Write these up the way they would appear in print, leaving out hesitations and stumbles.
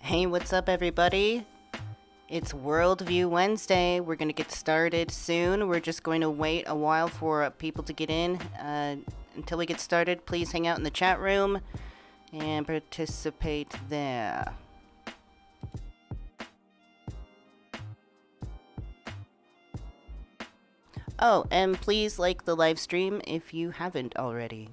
Hey, what's up, everybody? It's Worldview Wednesday. We're going to get started soon. We're just going to wait a while for people to get in. Until we get started, please hang out in the chat room and participate there. Oh, and please like the live stream if you haven't already.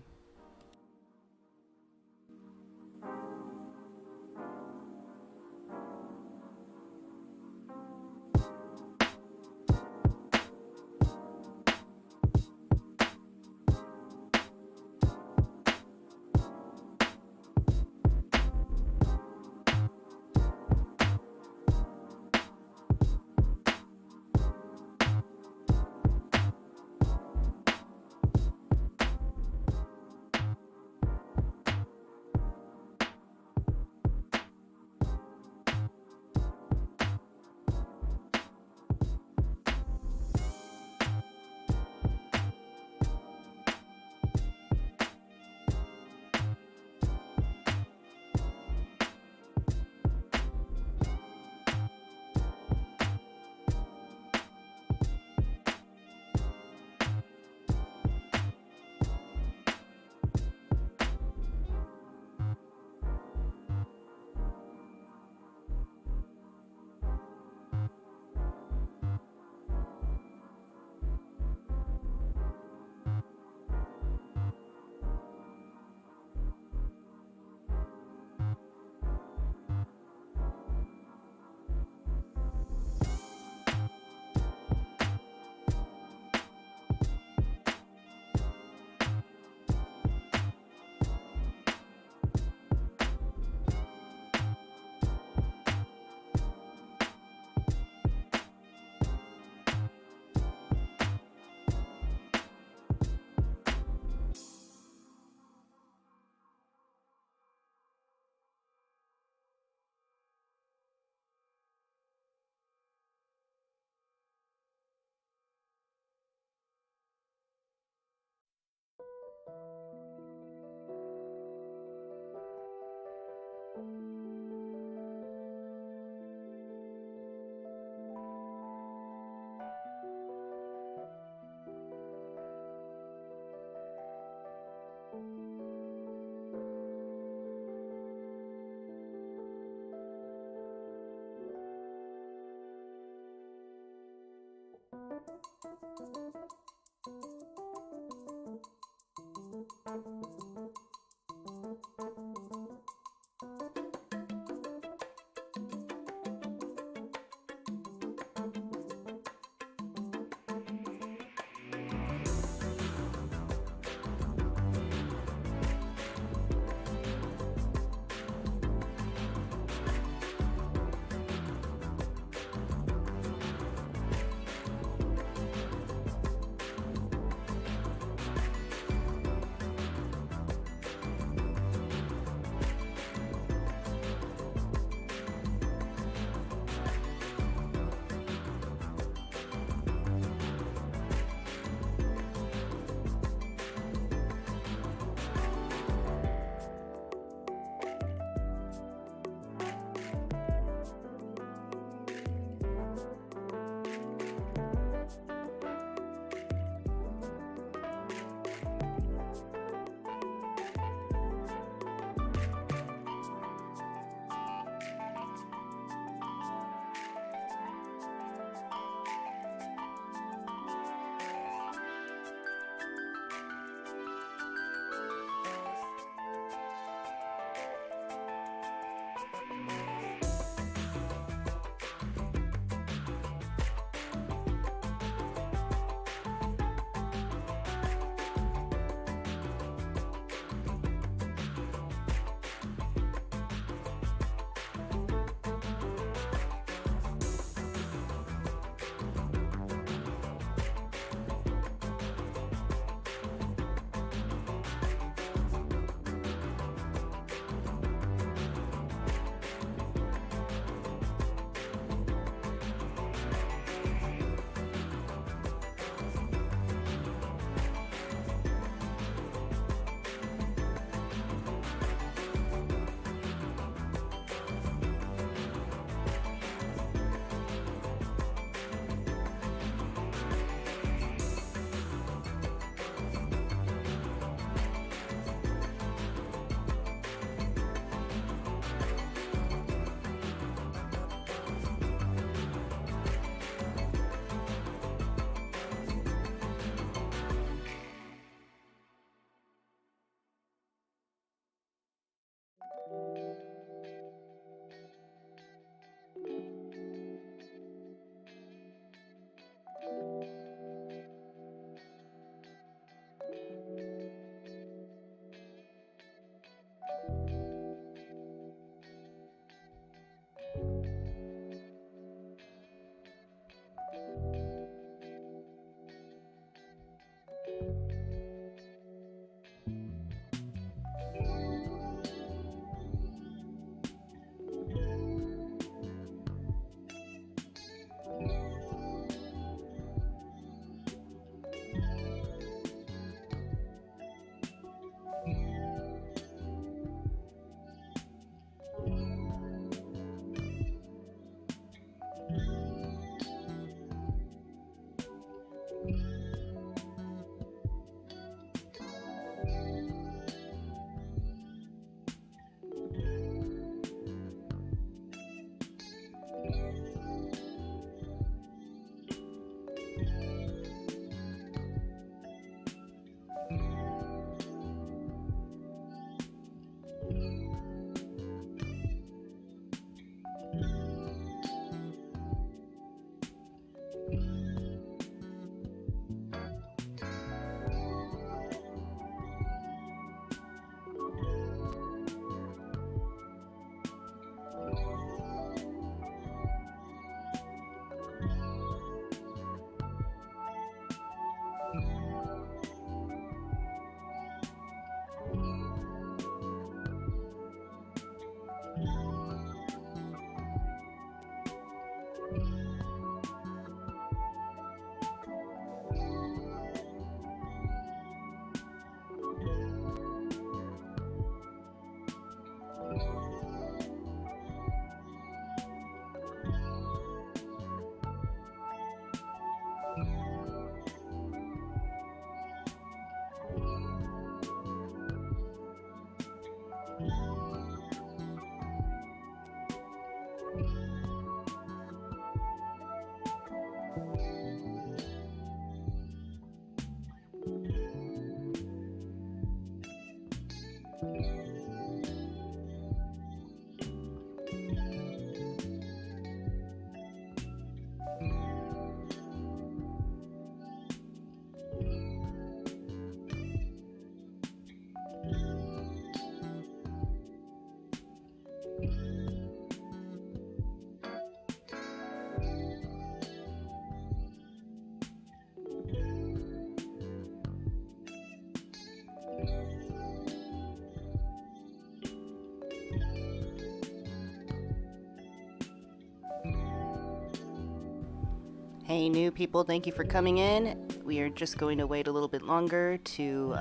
Hey, new people, thank you for coming in. We are just going to wait a little bit longer to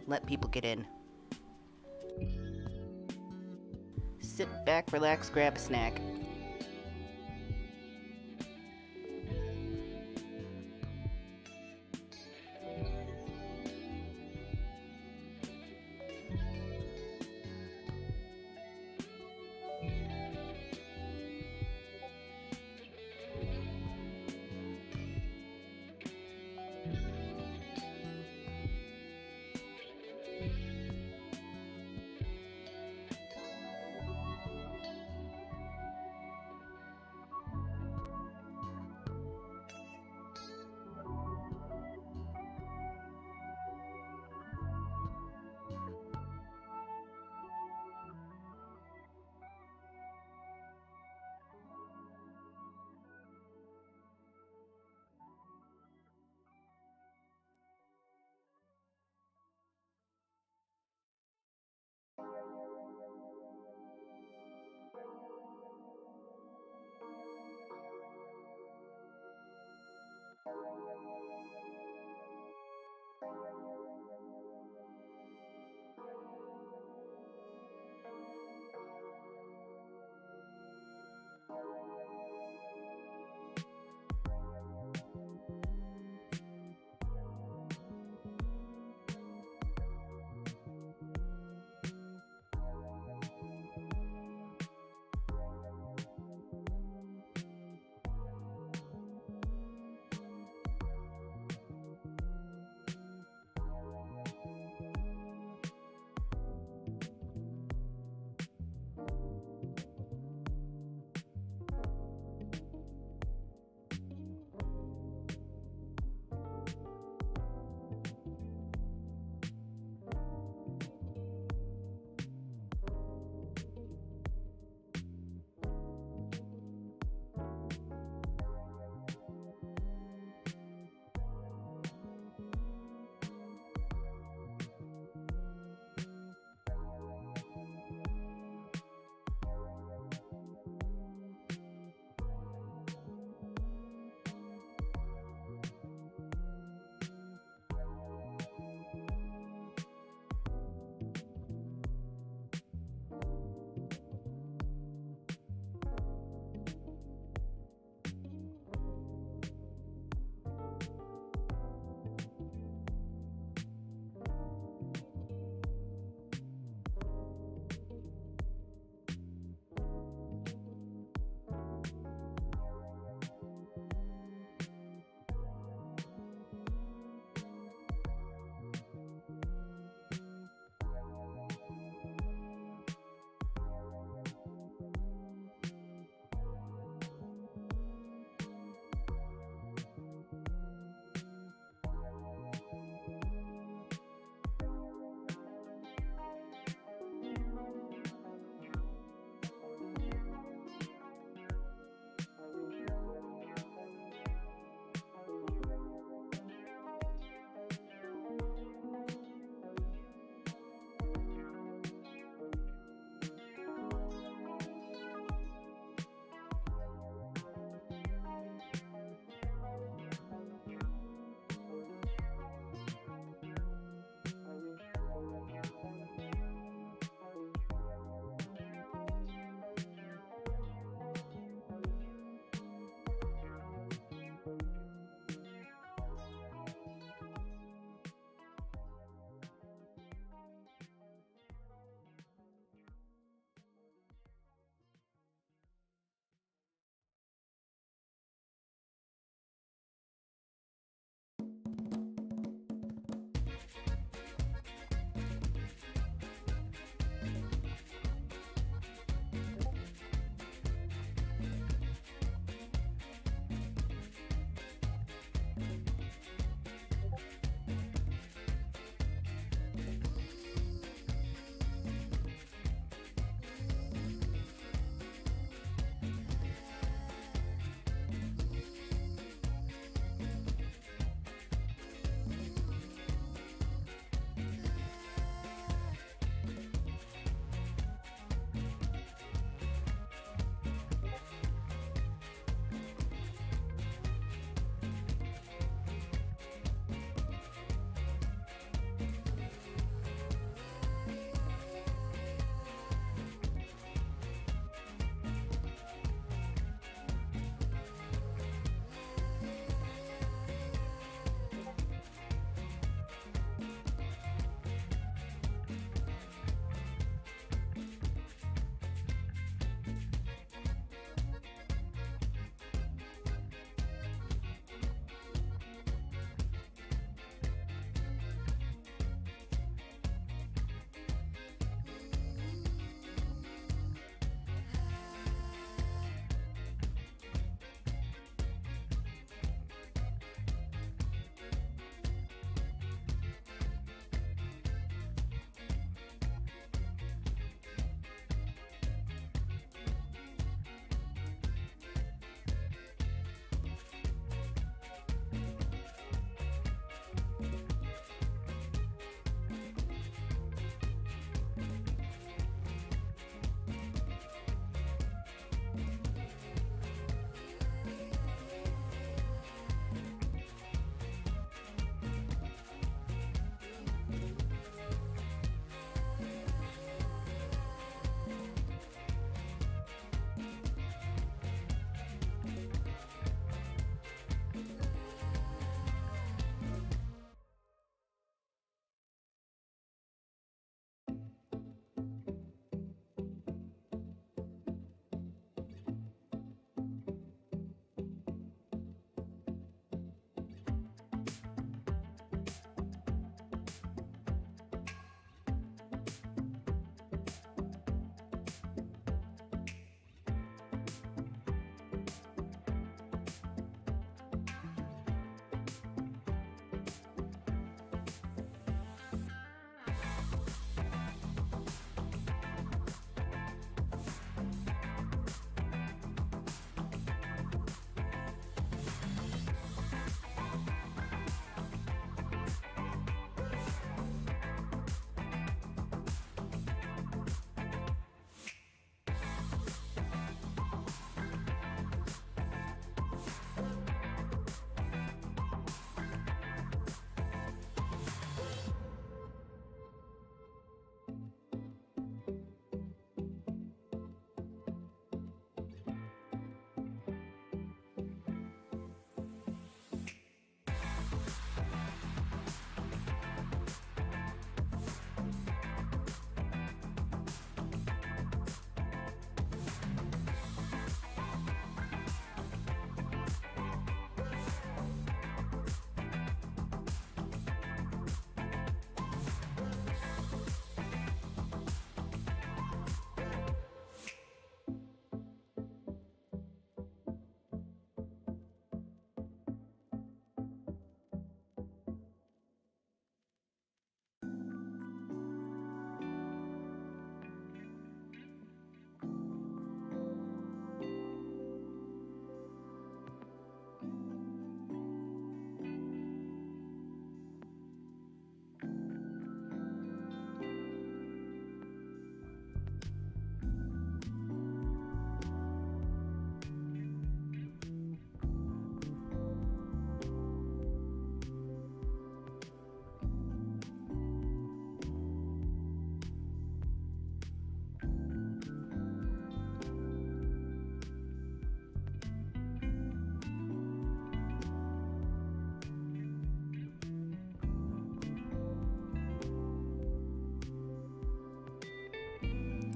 let people get in. Sit back, relax, grab a snack.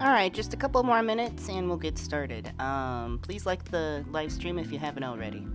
Alright, just a couple more minutes and we'll get started. Please like the live stream if you haven't already.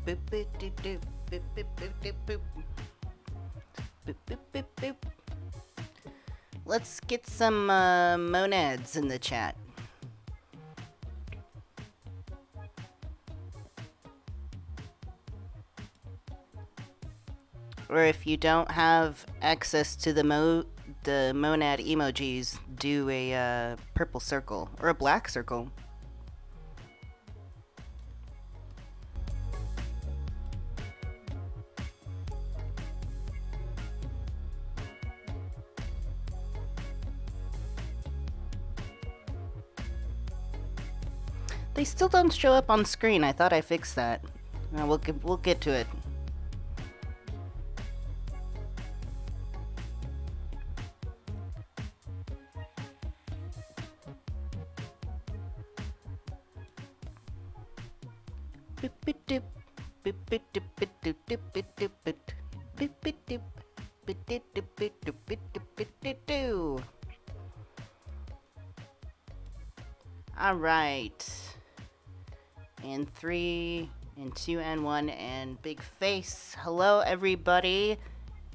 Boop, boop, doop, doop, boop, boop, boop, doop, boop. Boop, boop, boop, boop. Let's get some monads in the chat. Or if you don't have access to the monad emojis, do a purple circle or a black circle. They still don't show up on screen. I thought I fixed that. We'll get to it. All right. And 3 and 2 and 1 and big face. Hello everybody.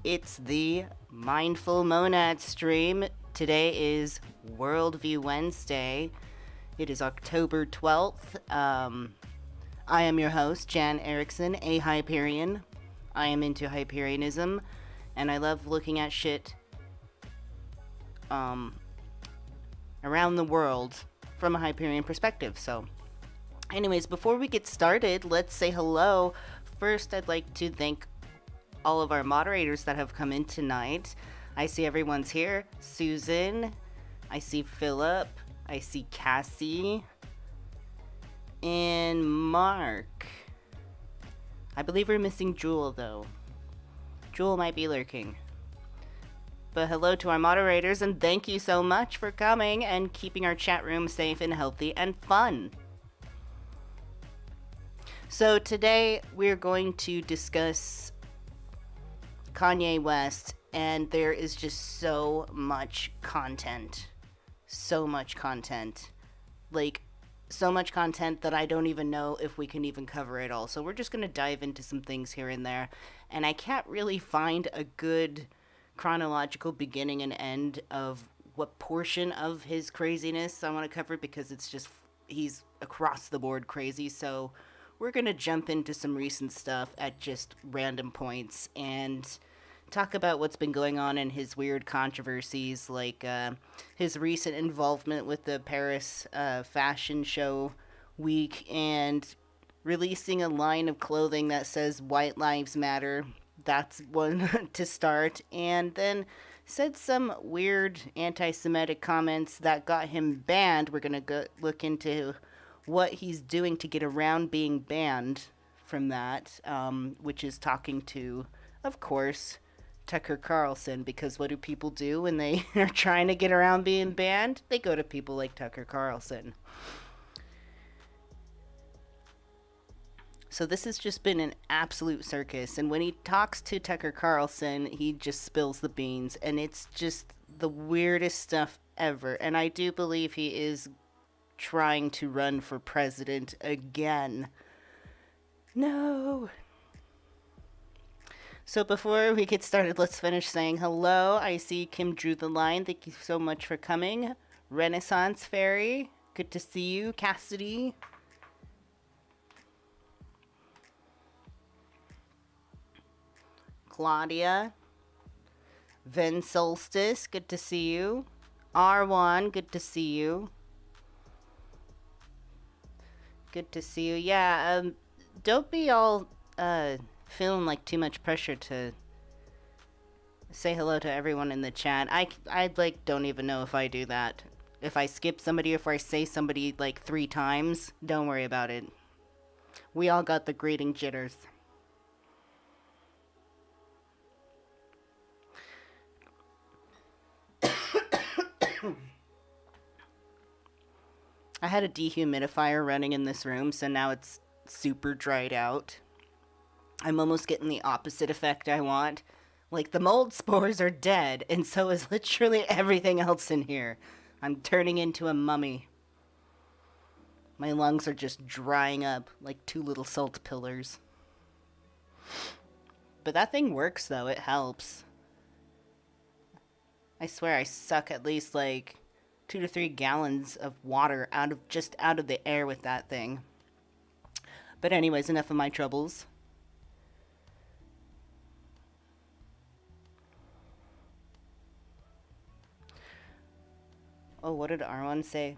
It's the Mindful Monad stream. Today is Worldview Wednesday. It is October 12th. I am your host, Jan Erickson, a Hyperian. I am into Hyperianism, and I love looking at shit around the world from a Hyperion perspective. So, anyways, before we get started, let's say hello. First, I'd like to thank all of our moderators that have come in tonight. I see everyone's here. Susan, I see Philip, I see Cassie, and Mark. I believe we're missing Jewel, though. Jewel might be lurking. But hello to our moderators, and thank you so much for coming and keeping our chat room safe and healthy and fun. So today we're going to discuss Kanye West, and there is just so much content. So much content. Like, so much content that I don't even know if we can even cover it all. So we're just going to dive into some things here and there. And I can't really find a good chronological beginning and end of what portion of his craziness I want to cover, because it's just, he's across the board crazy. So we're going to jump into some recent stuff at just random points and talk about what's been going on in his weird controversies, like his recent involvement with the Paris fashion show week and releasing a line of clothing that says White Lives Matter. That's one to start. And then said some weird anti-Semitic comments that got him banned. We're going to look into what he's doing to get around being banned from that, which is talking to, of course, Tucker Carlson, because what do people do when they are trying to get around being banned? They go to people like Tucker Carlson. So this has just been an absolute circus, and when he talks to Tucker Carlson, he just spills the beans, and it's just the weirdest stuff ever. And I do believe he is trying to run for president again. No. So before we get started, let's finish saying hello. I see Kim drew the line. Thank you so much for coming. Renaissance Fairy, good to see you. Cassidy. Claudia. Ven Solstice, good to see you. R1, good to see you. Good to see you. Yeah, don't be all feeling like too much pressure to say hello to everyone in the chat. I like don't even know if I do that. If I skip somebody, if I say somebody like 3 times, don't worry about it. We all got the greeting jitters. I had a dehumidifier running in this room, so now it's super dried out. I'm almost getting the opposite effect I want. Like, the mold spores are dead, and so is literally everything else in here. I'm turning into a mummy. My lungs are just drying up like 2 little salt pillars. But that thing works, though. It helps. I swear I suck at least, like, 2 to 3 gallons of water out of the air with that thing. But anyways, enough of my troubles. Oh, what did Arwan say?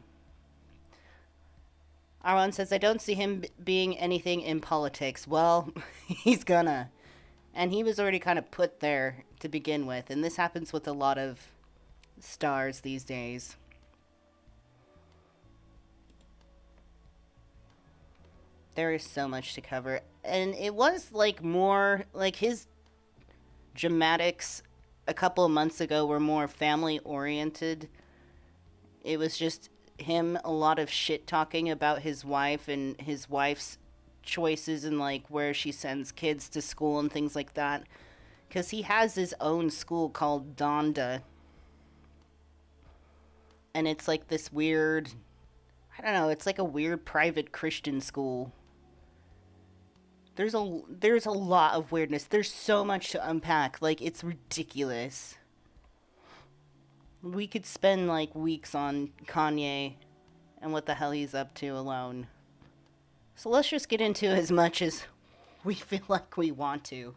Arwan says, I don't see him being anything in politics. Well, he's gonna. And he was already kind of put there to begin with. And this happens with a lot of stars these days. There is so much to cover. And it was like more, like his dramatics a couple of months ago were more family oriented. It was just him a lot of shit talking about his wife and his wife's choices and like where she sends kids to school and things like that. Because he has his own school called Donda. And it's like this weird, I don't know, it's like a weird private Christian school. There's a lot of weirdness. There's so much to unpack. Like, it's ridiculous. We could spend like weeks on Kanye and what the hell he's up to alone. So let's just get into as much as we feel like we want to.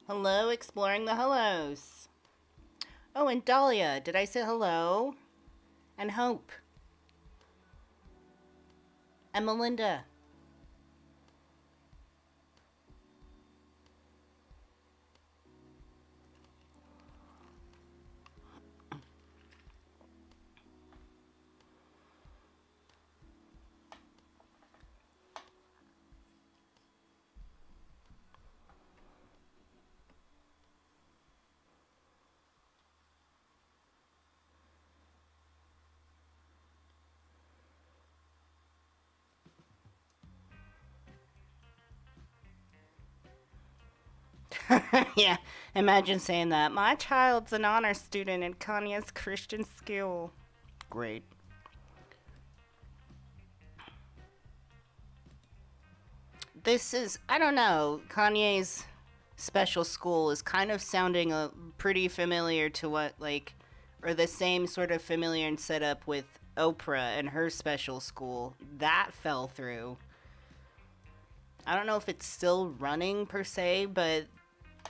Hello, exploring the hellos. Oh, and Dahlia, did I say hello? And Hope. And Melinda. Yeah, imagine saying that. My child's an honor student in Kanye's Christian school. Great. This is, I don't know, Kanye's special school is kind of sounding pretty familiar to what, like, or the same sort of familiar and setup with Oprah and her special school. That fell through. I don't know if it's still running per se, but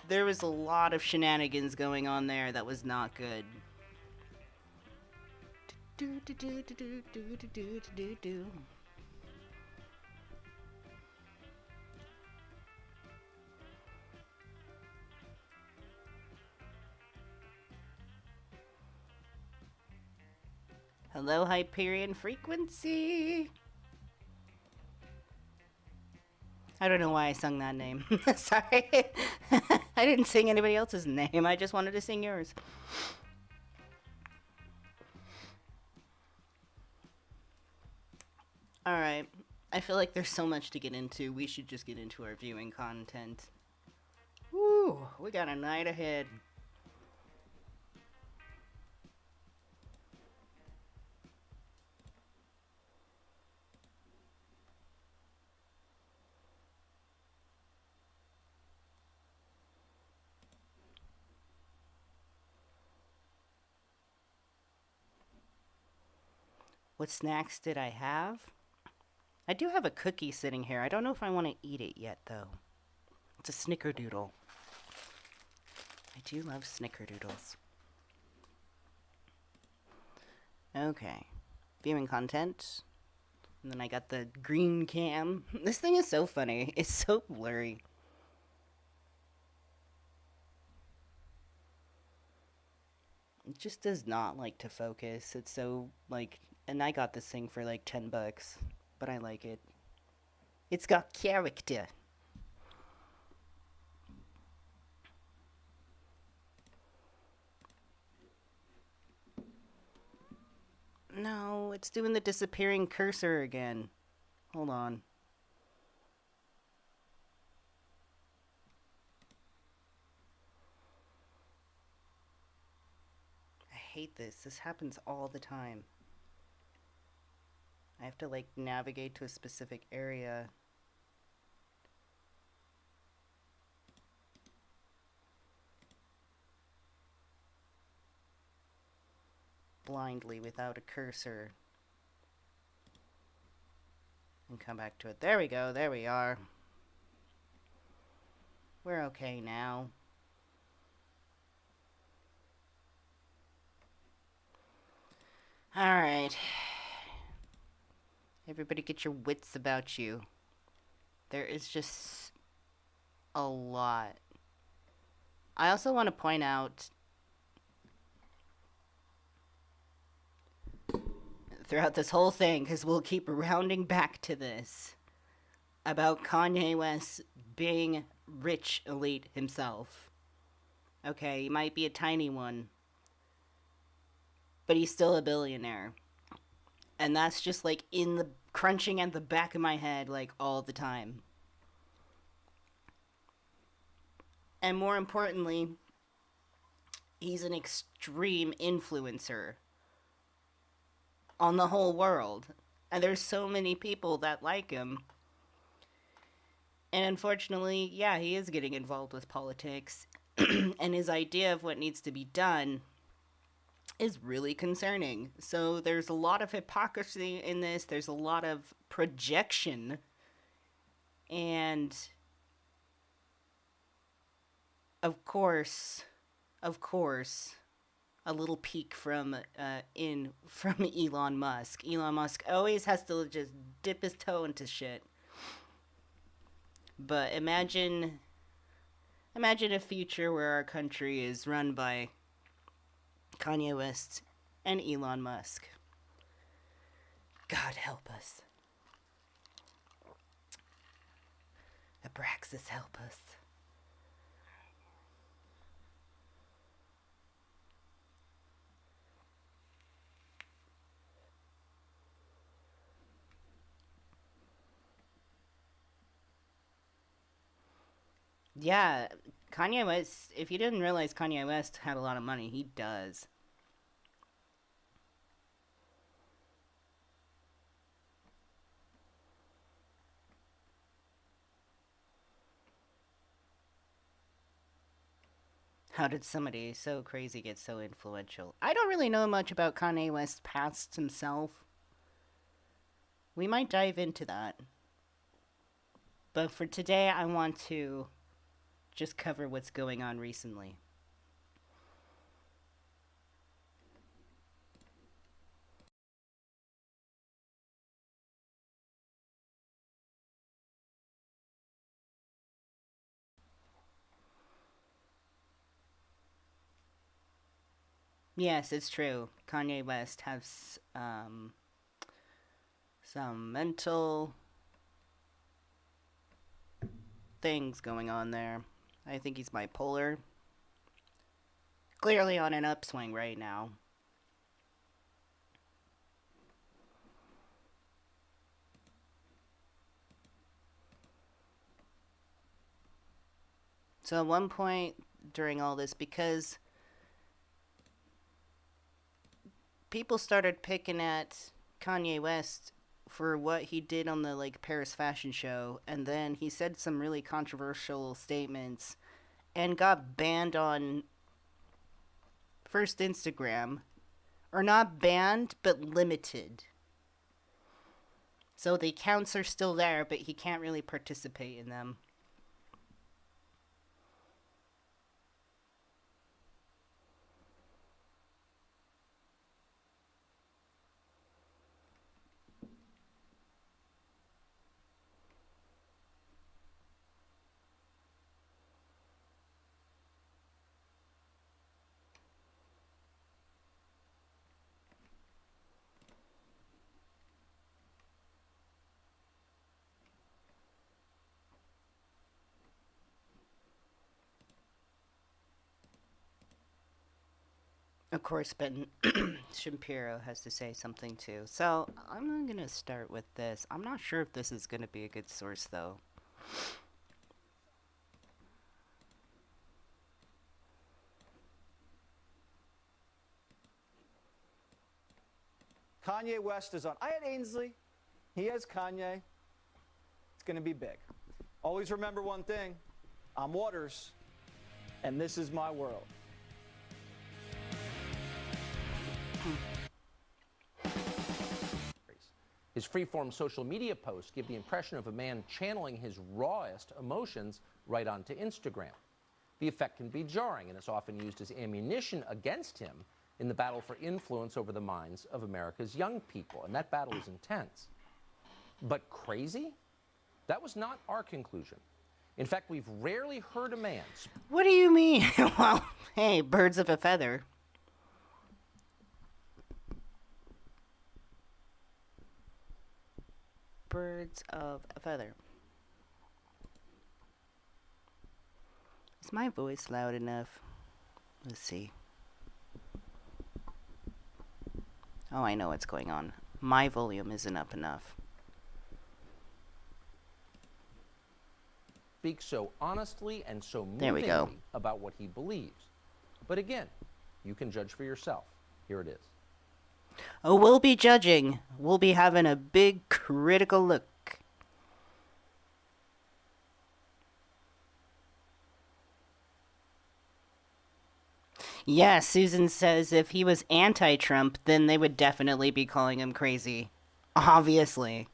there was a lot of shenanigans going on there that was not good. Do do do do do do do do do do. Hello, Hyperion frequency. I don't know why I sung that name. Sorry. I didn't sing anybody else's name. I just wanted to sing yours. Alright. I feel like there's so much to get into. We should just get into our viewing content. Woo! We got a night ahead. What snacks did I have? I do have a cookie sitting here. I don't know if I want to eat it yet, though. It's a snickerdoodle. I do love snickerdoodles. Okay. Viewing content. And then I got the green cam. This thing is so funny. It's so blurry. It just does not like to focus. It's so, like, and I got this thing for like $10, but I like it. It's got character. No, it's doing the disappearing cursor again. Hold on. I hate this. This happens all the time. I have to, like, navigate to a specific area. Blindly without a cursor. And come back to it. There we go. There we are. We're okay now. Alright. Everybody get your wits about you. There is just a lot. I also want to point out throughout this whole thing, because we'll keep rounding back to this, about Kanye West being rich elite himself. Okay, he might be a tiny one, but he's still a billionaire. And that's just like in the crunching at the back of my head like all the time. And more importantly, he's an extreme influencer on the whole world. And there's so many people that like him. And unfortunately, yeah, he is getting involved with politics. And his idea of what needs to be done is really concerning. So there's a lot of hypocrisy in this, there's a lot of projection. And Of course, a little peek from from Elon Musk. Elon Musk always has to just dip his toe into shit. But imagine a future where our country is run by Kanye West and Elon Musk. God help us. Abraxas, help us. Yeah, Kanye West, if you didn't realize Kanye West had a lot of money, he does. How did somebody so crazy get so influential? I don't really know much about Kanye West's past himself. We might dive into that. But for today, I want to just cover what's going on recently. Yes, it's true. Kanye West has some mental things going on there. I think he's bipolar. Clearly on an upswing right now. So at one point during all this, because people started picking at Kanye West for what he did on the Paris fashion show, and then he said some really controversial statements and got banned on first Instagram, or not banned but limited. So the accounts are still there, but he can't really participate in them. Of course, Ben Shapiro has to say something too. So I'm going to start with this. I'm not sure if this is going to be a good source, though. Kanye West is on. I had Ainsley. He has Kanye. It's going to be big. Always remember one thing. I'm Waters, and this is my world. His free-form social media posts give the impression of a man channeling his rawest emotions right onto Instagram. The effect can be jarring and is often used as ammunition against him in the battle for influence over the minds of America's young people, and that battle is intense. But crazy? That was not our conclusion. In fact, we've rarely heard a man... What do you mean? Well, hey, birds of a feather. Birds of a feather. Is my voice loud enough? Let's see. Oh, I know what's going on. My volume isn't up enough. Speaks so honestly and so There we movingly go. about what he believes. But again, you can judge for yourself. Here it is. Oh, we'll be judging. We'll be having a big critical look. Yeah, Susan says if he was anti-Trump, then they would definitely be calling him crazy. Obviously.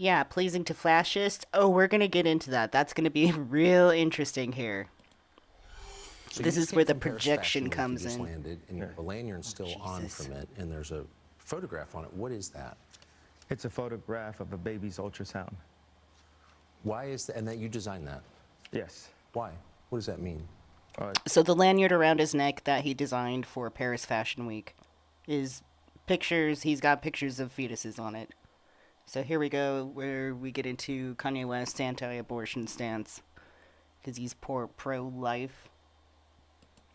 Yeah, pleasing to fascists. Oh, we're gonna get into that. That's gonna be real interesting here. So This you is came where the from Paris projection Fashion Week, comes you just in. landed, and you have a lanyard still on Jesus. from it, and there's a photograph on it. What is that? It's a photograph of a baby's ultrasound. Why is that? And that you designed that? Yes. Why? What does that mean? So the lanyard around his neck that he designed for Paris Fashion Week is pictures. He's got pictures of fetuses on it. So here we go, where we get into Kanye West's anti-abortion stance, because he's pro-life.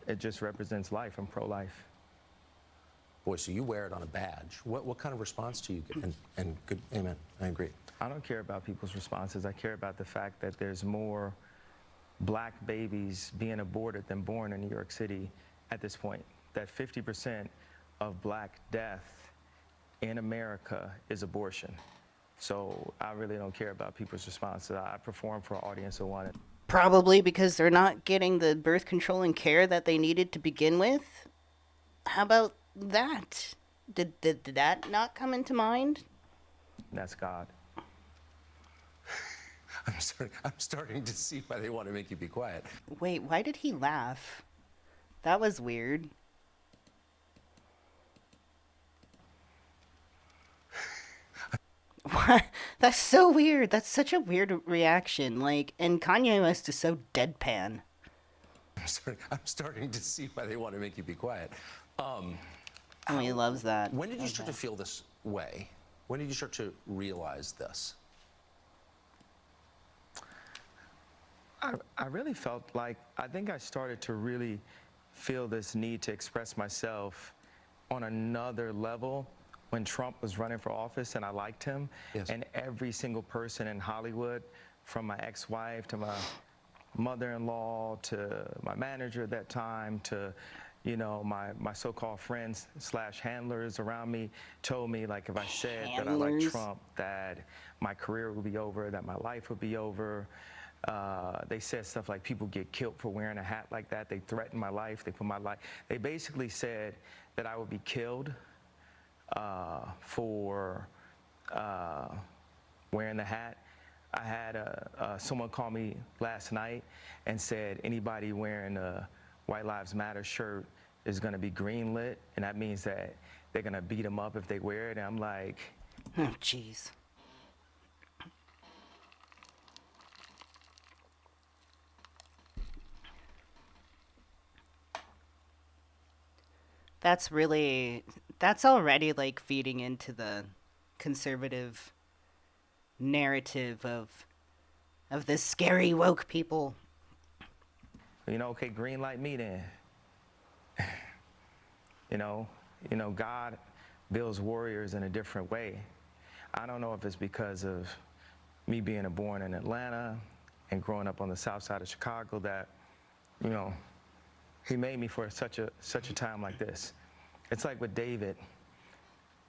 It just represents life. I'm pro-life. Boy, so you wear it on a badge. What kind of response do you get? And good, amen. I agree. I don't care about people's responses. I care about the fact that there's more black babies being aborted than born in New York City at this point. That 50% of black death in America is abortion. So I really don't care about people's responses. I perform for an audience that want it. Probably because they're not getting the birth control and care that they needed to begin with. How about that? Did that not come into mind? That's God. I'm starting to see why they want to make you be quiet. Wait, why did he laugh? That was weird. What? That's so weird. That's such a weird reaction. Like, and Kanye West is so deadpan. I'm starting to see why they want to make you be quiet. Oh, he loves that. When did you start to feel this way? When did you start to realize this? I really felt like, I think I started to really feel this need to express myself on another level when Trump was running for office and I liked him. Yes. And every single person in Hollywood, from my ex-wife to my mother-in-law to my manager at that time to, you know, my so-called friends / handlers around me, told me, like, if I said that I like Handlers? Trump, that my career would be over, that my life would be over. They said stuff like people get killed for wearing a hat like that. They threatened my life. They put my life. They basically said that I would be killed for wearing the hat. I had someone call me last night and said anybody wearing a White Lives Matter shirt is going to be greenlit, and that means that they're going to beat them up if they wear it. And I'm like, Oh, jeez. That's already like feeding into the conservative narrative of this scary woke people. you know, okay, green light me then. You know, God builds warriors in a different way. I don't know if it's because of me being born in Atlanta and growing up on the south side of Chicago that, you know, he made me for such a time like this. It's like with David,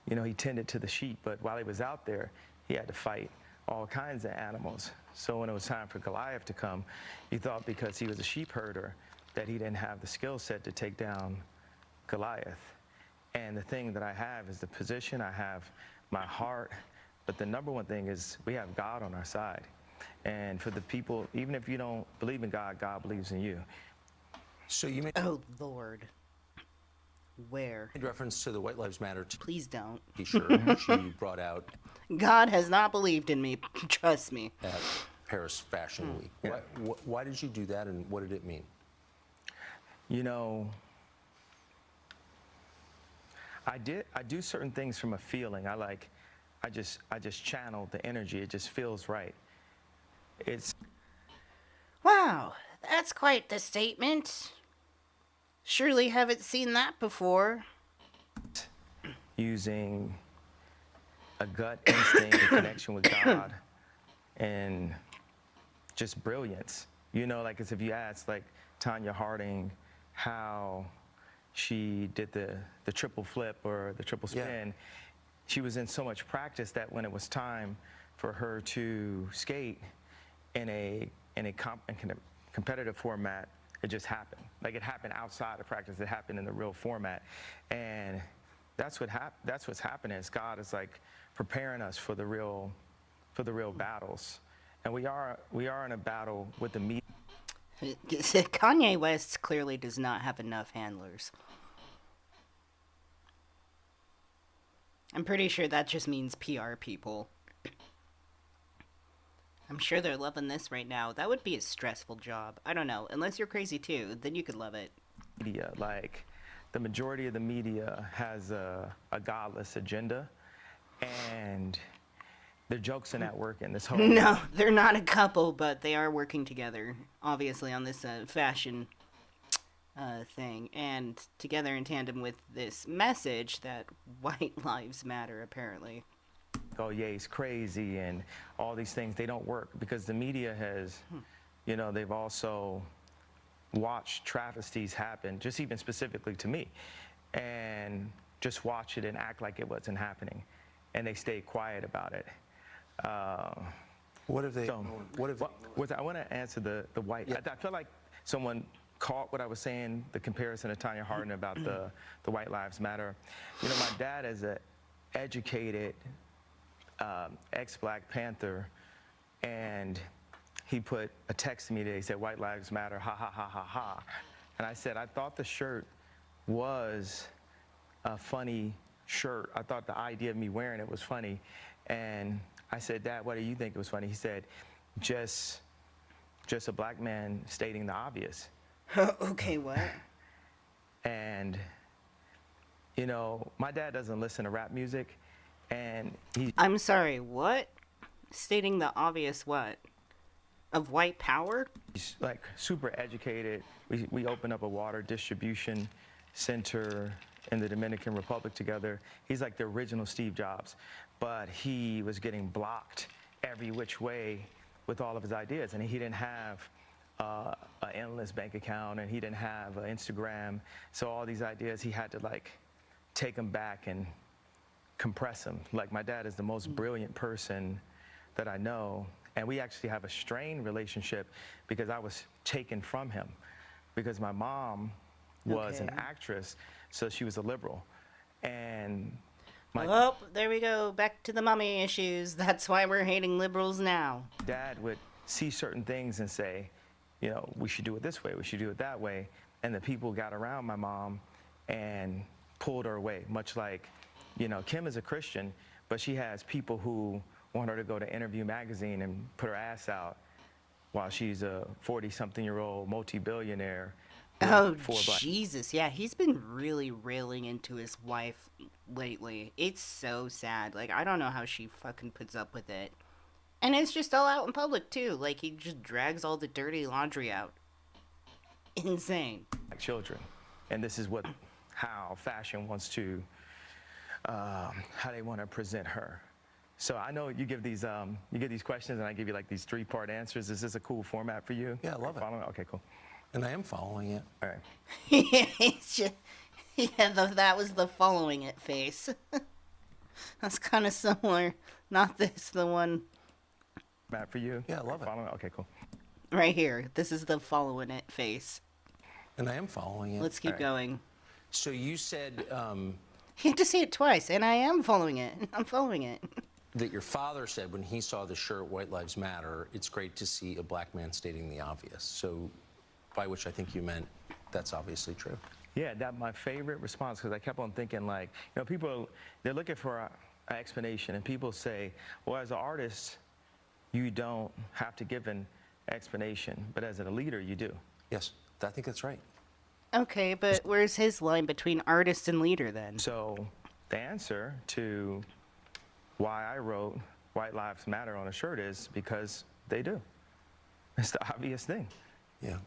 you know, he tended to the sheep, but while he was out there, he had to fight all kinds of animals. So when it was time for Goliath to come, you thought because he was a sheep herder that he didn't have the skill set to take down Goliath. And the thing that I have is the position, I have my heart, but the number one thing is we have God on our side. And for the people, even if you don't believe in God, God believes in you. So you made Oh, Lord. Where? reference to the White Lives Matter Please don't. T-shirt she brought out God has not believed in me. Trust me. at Paris Fashion Week. Yeah. Why did you do that, and what did it mean? You know, I do certain things from a feeling. I just channel the energy. It just feels right. It's Wow, that's quite the statement. Surely haven't seen that before. using a gut instinct, a connection with God, and just brilliance. You know, like as if you asked like Tanya Harding how she did the triple flip or the triple spin. Yeah. She was in so much practice that when it was time for her to skate in a competitive format, it just happened. Like it happened outside of practice. It happened in the real format, and that's what's happening. Is God is like preparing us for the real for the real battles. And we are in a battle with the media. Kanye West clearly does not have enough handlers. I'm pretty sure that just means PR people. I'm sure they're loving this right now. That would be a stressful job. I don't know. Unless you're crazy too, then you could love it. Media, like the majority of the media has a godless agenda, and their jokes are not working. This whole No, they're not a couple, but they are working together, obviously, on this fashion thing, and together in tandem with this message that white lives matter, apparently. oh, Ye's crazy and all these things, they don't work because the media has, you know, they've also watched travesties happen, just even specifically to me, and just watch it and act like it wasn't happening, and they stay quiet about it. What have they? So, I want to answer the white. Yeah. I feel like someone caught what I was saying, the comparison to Tanya Hardin about the White Lives Matter. You know, my dad is an educated ex-Black Panther, and he put a text to me today. He said, "White Lives Matter, ha ha ha ha ha." And I said, I thought the shirt was a funny shirt. I thought the idea of me wearing it was funny. And I said, "Dad, what do you think it was funny?" He said, just a Black man stating the obvious. Okay, what? And, you know, my dad doesn't listen to rap music, and I'm sorry, what? Stating the obvious what? Of white power? he's like super educated. We opened up a water distribution center in the Dominican Republic together. He's like the original Steve Jobs, but he was getting blocked every which way with all of his ideas, and he didn't have an endless bank account, and he didn't have an Instagram. So all these ideas, he had to like take them back and compress them. Like, my dad is the most brilliant person that I know, and we actually have a strained relationship because I was taken from him, because my mom was an Okay. actress, so she was a liberal, and my Oh, there we go. Back to the mommy issues. That's why we're hating liberals now. dad would see certain things and say, you know, we should do it this way, we should do it that way, and the people got around my mom and pulled her away, much like, you know, Kim is a Christian, but she has people who want her to go to Interview magazine and put her ass out while she's a 40-something-year-old multi-billionaire. with Oh, 4 Black. Jesus. Yeah, he's been really railing into his wife lately. It's so sad. Like, I don't know how she fucking puts up with it. And it's just all out in public, too. Like, he just drags all the dirty laundry out. Insane. Black children, and this is how fashion wants to, how they want to present her. So I know you give these questions, and I give you like these 3-part answers. Is this a cool format for you? Yeah, I love it. Following? Okay, cool. And I am following it. All right. It's just, yeah, that was the following it face. That's kind of similar. Not this, the one Matt, for you? Yeah, I love it. Following? Okay, cool. right here. This is the following it face. And I am following it. Let's keep Alright. going. So you said You had to say it twice, and I am following it. I'm following it. that your father said when he saw the shirt "White Lives Matter," it's great to see a Black man stating the obvious. So, by which I think you meant that's obviously true. Yeah, that my favorite response, because I kept on thinking, like, you know, people, they're looking for an explanation, and people say, well, as an artist, you don't have to give an explanation, but as a leader, you do. Yes, I think that's right. Okay, but where's his line between artist and leader then? So the answer to why I wrote White Lives Matter on a shirt is because they do. It's the obvious thing. Yeah.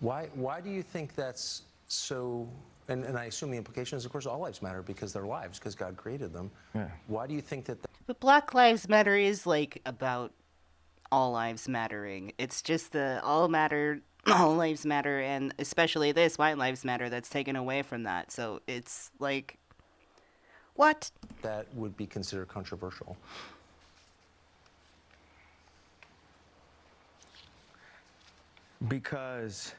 Why do you think that's so? And I assume the implication is, of course, all lives matter because they're lives, because God created them. Yeah. Why do you think that? But Black Lives Matter is like about all lives mattering. It's just the all lives matter, and especially this White Lives Matter that's taken away from that. So it's like, what? That would be considered controversial? Because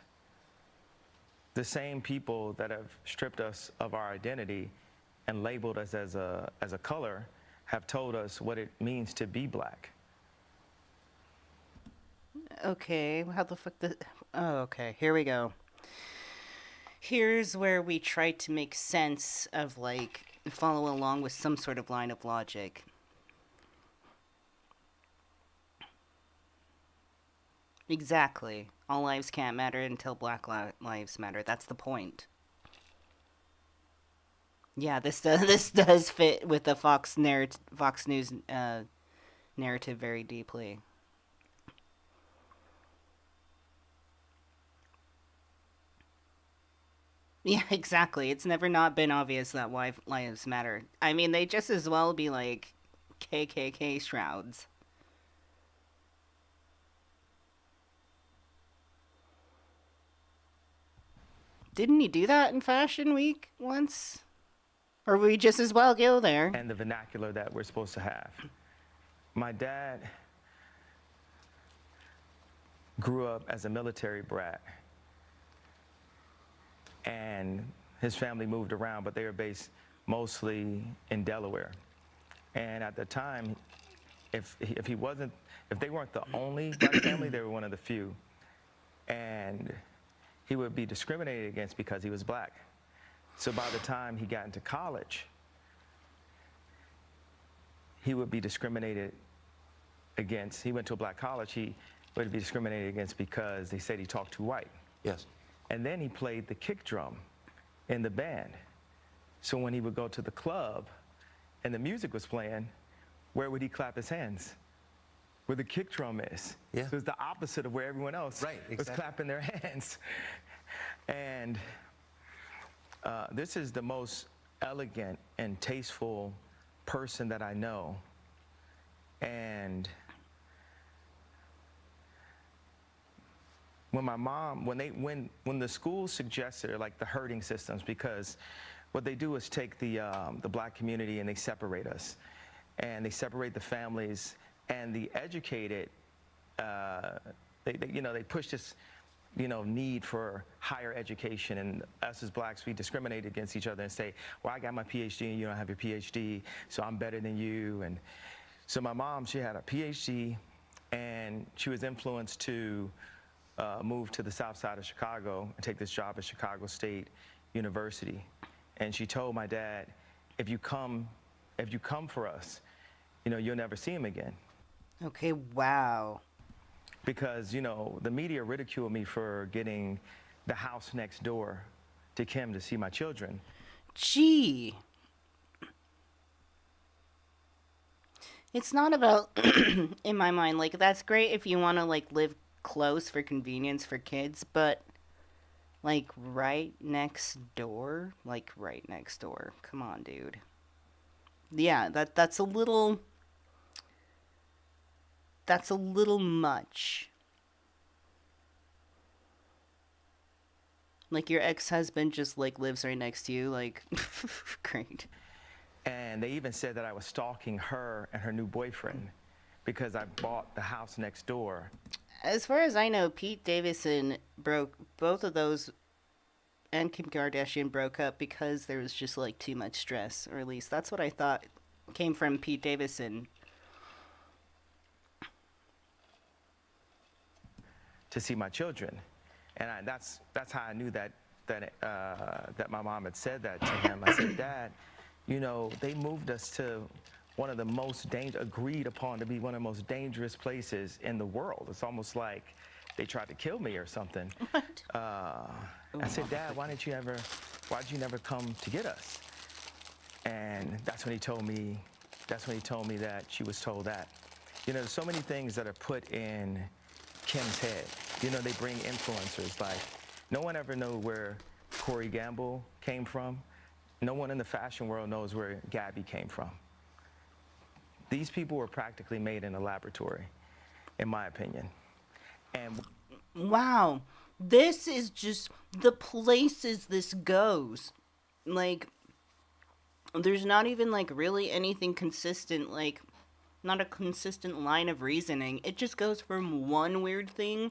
the same people that have stripped us of our identity and labeled us as a color have told us what it means to be black. Okay, how the fuck the... Oh, okay, here we go. Here's where we try to make sense of, like, follow along with some sort of line of logic. Exactly. All lives can't matter until Black lives matter. That's the point. Yeah, this does fit with the Fox News narrative very deeply. Yeah, exactly. It's never not been obvious that lives matter. I mean, they just as well be like KKK shrouds. Didn't he do that in Fashion Week once? Or we just as well go there? And the vernacular that we're supposed to have. My dad grew up as a military brat. And his family moved around, but they were based mostly in Delaware. And at the time, if they weren't the only black family, they were one of the few. And he would be discriminated against because he was black. So by the time he got into college, he would be discriminated against. He went to a black college, he would be discriminated against because they said he talked too white. Yes. And then he played the kick drum in the band. So when he would go to the club and the music was playing, where would he clap his hands? Where the kick drum is. Yeah. So it's the opposite of where everyone else was clapping their hands. And this is the most elegant and tasteful person that I know. And when my mom, when the school suggested, like the herding systems, because what they do is take the black community and they separate us, and they separate the families, and the educated, they push this, need for higher education, and us as blacks, we discriminate against each other and say, well, I got my PhD and you don't have your PhD, so I'm better than you. And so my mom, she had a PhD, and she was influenced to moved to the south side of Chicago and take this job at Chicago State University. And she told my dad, if you come for us, you'll never see him again. Okay, wow. Because, the media ridiculed me for getting the house next door to Kim to see my children. Gee. It's not about, in my mind, like, that's great if you want to, like, live close for convenience for kids, but like right next door, come on, dude. Yeah, that's a little much. Like your ex-husband just like lives right next to you, like great. And they even said that I was stalking her and her new boyfriend because I bought the house next door. As far as I know, Pete Davidson both of those, and Kim Kardashian broke up because there was just like too much stress, or at least that's what I thought came from Pete Davidson. To see my children, and that's how I knew that my mom had said that to him. I said, Dad, they moved us to one of the most agreed upon to be one of the most dangerous places in the world. It's almost like they tried to kill me or something. What? I said, Dad, why'd you never come to get us? And that's when he told me that she was told that. There's so many things that are put in Kim's head. They bring influencers, like no one ever knew where Corey Gamble came from. No one in the fashion world knows where Gabby came from. These people were practically made in a laboratory, in my opinion. And wow, this is just the places this goes. Like, there's not even like really anything consistent, like not a consistent line of reasoning. It just goes from one weird thing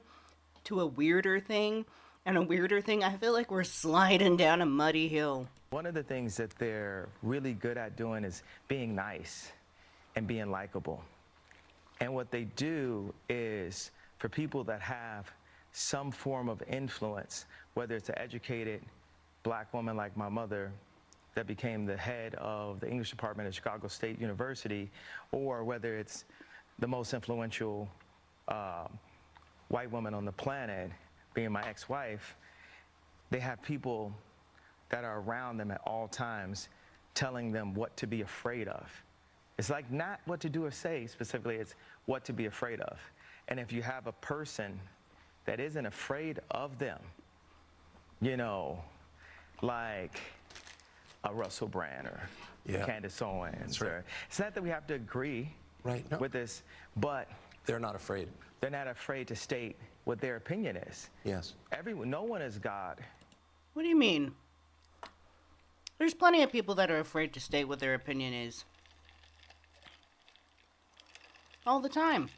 to a weirder thing and a weirder thing. I feel like we're sliding down a muddy hill. One of the things that they're really good at doing is being nice. and being likable. And what they do is, for people that have some form of influence, whether it's an educated black woman like my mother that became the head of the English department at Chicago State University, or whether it's the most influential white woman on the planet, being my ex-wife, they have people that are around them at all times telling them what to be afraid of. It's like not what to do or say specifically, it's what to be afraid of. And if you have a person that isn't afraid of them, you know, like a Russell Brand or Candace Owens, right. or it's not that we have to agree Right. No. with this, but They're not afraid. they're not afraid to state what their opinion is. Yes. No one is God. What do you mean? There's plenty of people that are afraid to state what their opinion is. All the time.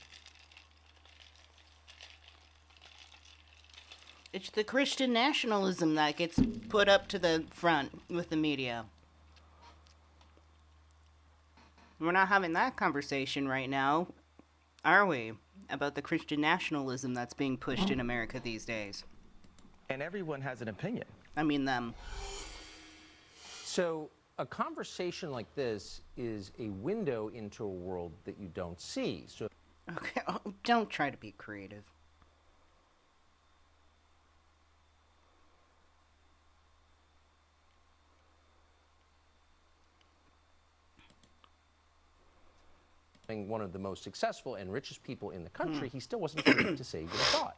It's the Christian nationalism that gets put up to the front with the media. We're not having that conversation right now, are we? About the Christian nationalism that's being pushed in America these days. And everyone has an opinion. I mean them. So a conversation like this is a window into a world that you don't see. So Okay, don't try to be creative. one of the most successful and richest people in the country, he still wasn't permitted to say what he thought.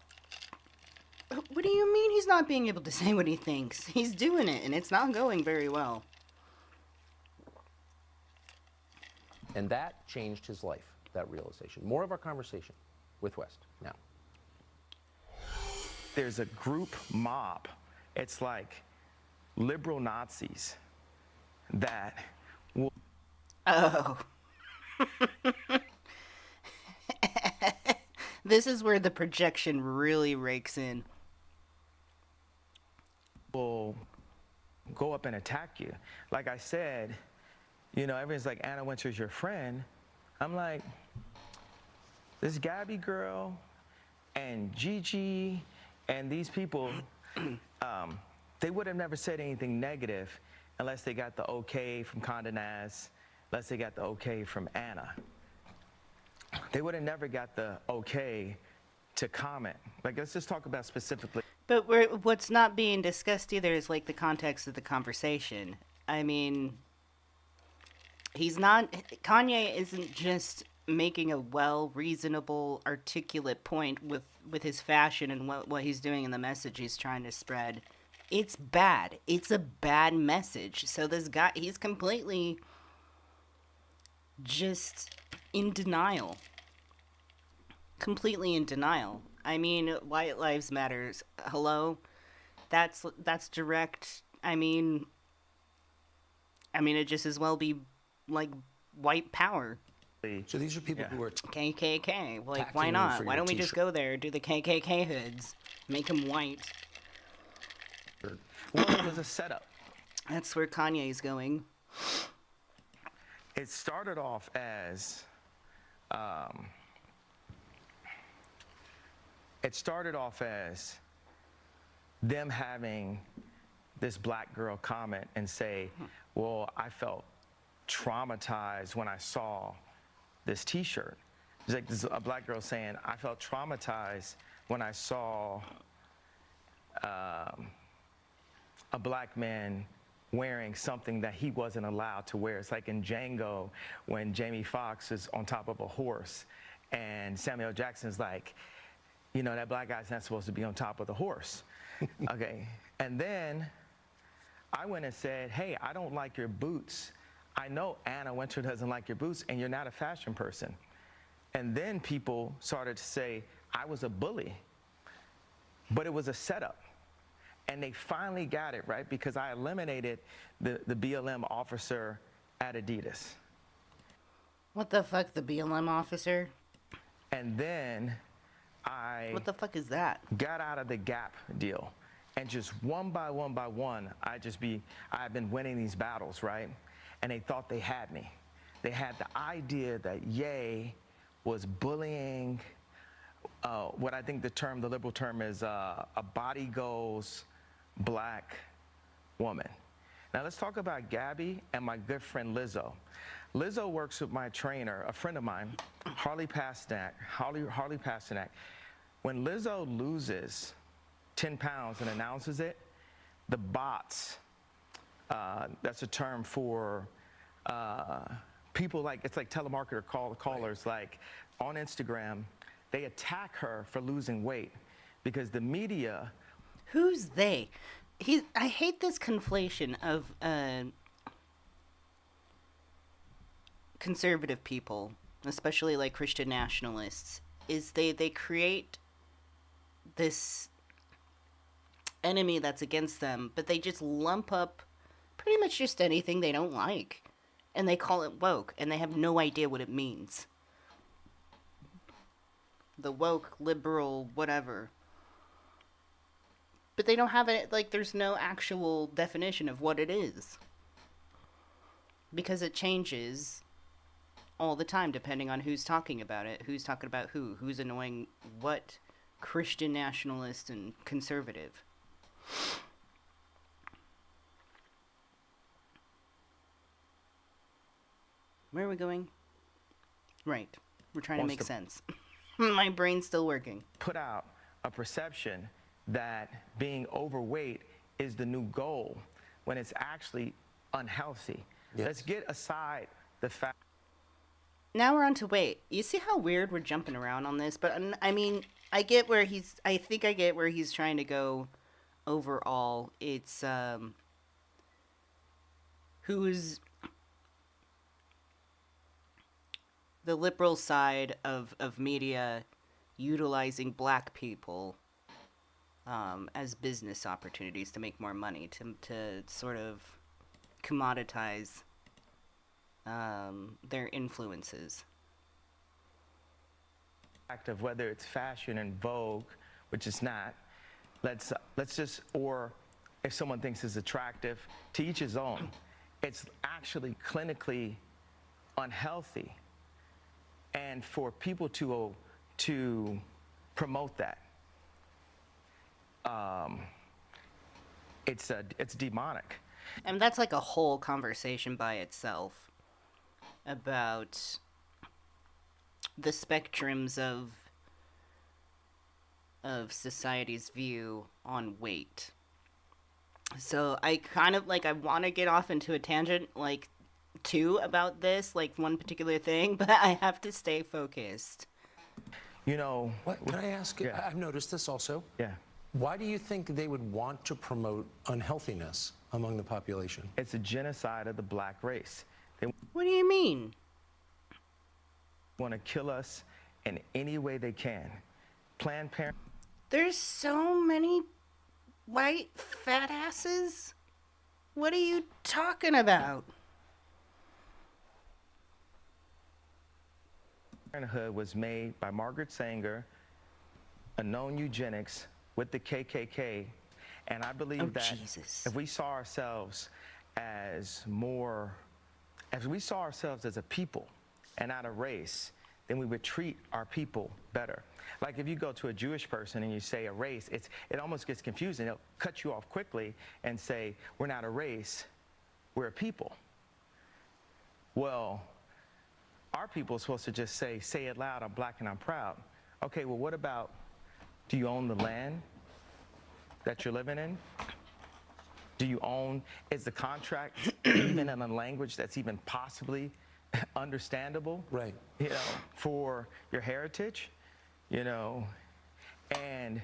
What do you mean he's not being able to say what he thinks? He's doing it, and it's not going very well. And that changed his life, that realization. More of our conversation with West now. There's a group mob. It's like liberal Nazis that will Oh. This is where the projection really rakes in. go up and attack you. Like I said, you know, everyone's like, Anna Wintour's your friend. I'm like, this Gabby girl and Gigi and these people, they would have never said anything negative unless they got the okay from Condé Nast, unless they got the okay from Anna. They would have never got the okay to comment. Like, let's just talk about specifically. But what's not being discussed either is like the context of the conversation. I mean, Kanye isn't just making a reasonable, articulate point with his fashion and what he's doing and the message he's trying to spread. It's bad. It's a bad message. So this guy, he's completely just in denial. Completely in denial. I mean, White Lives Matters. Hello? That's direct. I mean, it just as well be like white power. So these are people who are KKK. Like, attacking why you not? for Why your don't we just t-shirt. go there, do the KKK hoods, make them white? Well, it was a setup. That's where Kanye's going. It started off as them having this black girl comment and say, well, I felt traumatized when I saw this t-shirt. It's like this, a black girl saying, I felt traumatized when I saw a black man wearing something that he wasn't allowed to wear. It's like in Django when Jamie Foxx is on top of a horse and Samuel Jackson's like, you know, that black guy's not supposed to be on top of the horse. Okay. And then I went and said, hey, I don't like your boots. I know Anna Wintour doesn't like your boots and you're not a fashion person. And then people started to say I was a bully, but it was a setup. And they finally got it, right? Because I eliminated the BLM officer at Adidas. What the fuck, the BLM officer? And then I What the fuck is that? got out of the Gap deal. And just one by one, I've been winning these battles, right? And they thought they had me. they had the idea that Ye was bullying what I think the liberal term is a body goals black woman. Now let's talk about Gabby and my good friend Lizzo. Lizzo works with my trainer, a friend of mine, Harley Pasternak. When Lizzo loses 10 pounds and announces it, the bots, that's a term for people it's like telemarketer callers, like on Instagram, they attack her for losing weight because the media. Who's they? I hate this conflation of conservative people, especially like Christian nationalists, is they create this enemy that's against them, but they just lump up pretty much just anything they don't like, and they call it woke, and they have no idea what it means. The woke, liberal, whatever. But they don't have it, like, there's no actual definition of what it is. Because it changes all the time, depending on who's talking about it, who's talking about who's annoying what Christian nationalist and conservative. Where are we going? Right. We're trying to make sense. My brain's still working. Put out a perception that being overweight is the new goal when it's actually unhealthy. Yes. Let's get aside the fact. Now we're on to weight. You see how weird we're jumping around on this? But I mean, I get where I think I get where he's trying to go overall. It's, who's the liberal side of media utilizing black people as business opportunities to make more money, to sort of commoditize their influences. Of whether it's fashion and Vogue, which is not, let's just, or if someone thinks it's attractive, to each his own. It's actually clinically unhealthy, and for people to promote that, it's demonic. And that's like a whole conversation by itself about the spectrums of society's view on weight. So I kind of I want to get off into a tangent too about this, one particular thing, but I have to stay focused. You know, what can I ask? Yeah. I've noticed this also. Yeah. Why do you think they would want to promote unhealthiness among the population? It's a genocide of the black race. What do you mean? Want to kill us in any way they can. Planned Parenthood. There's so many white fat asses. What are you talking about? Parenthood was made by Margaret Sanger, a known eugenics with the KKK, and I believe that Jesus. if we saw ourselves as a people and not a race, then we would treat our people better. Like if you go to a Jewish person and you say a race, it almost gets confusing. They'll cut you off quickly and say, we're not a race, we're a people. Well, our people are supposed to just say it loud, I'm black and I'm proud. Okay, well, what about, do you own the land that you're living in? Do you own, is the contract even in a language that's even possibly understandable? Right. For your heritage, and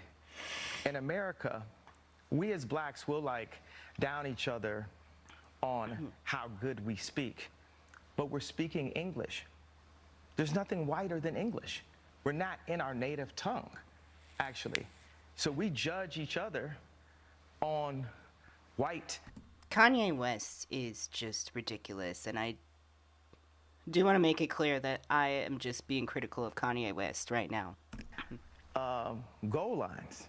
in America, we as blacks will down each other on how good we speak, but we're speaking English. There's nothing whiter than English. We're not in our native tongue, actually. So we judge each other on white. Kanye West is just ridiculous, and I do want to make it clear that I am just being critical of Kanye West right now. Goal lines,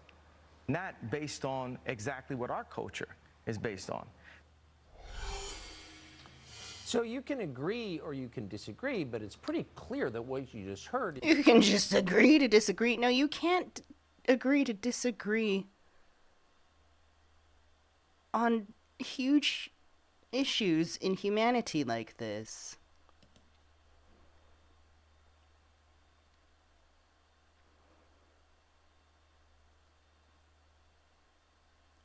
not based on exactly what our culture is based on. So you can agree or you can disagree, but it's pretty clear that what you just heard. You can just agree to disagree. No, you can't agree to disagree on huge issues in humanity like this.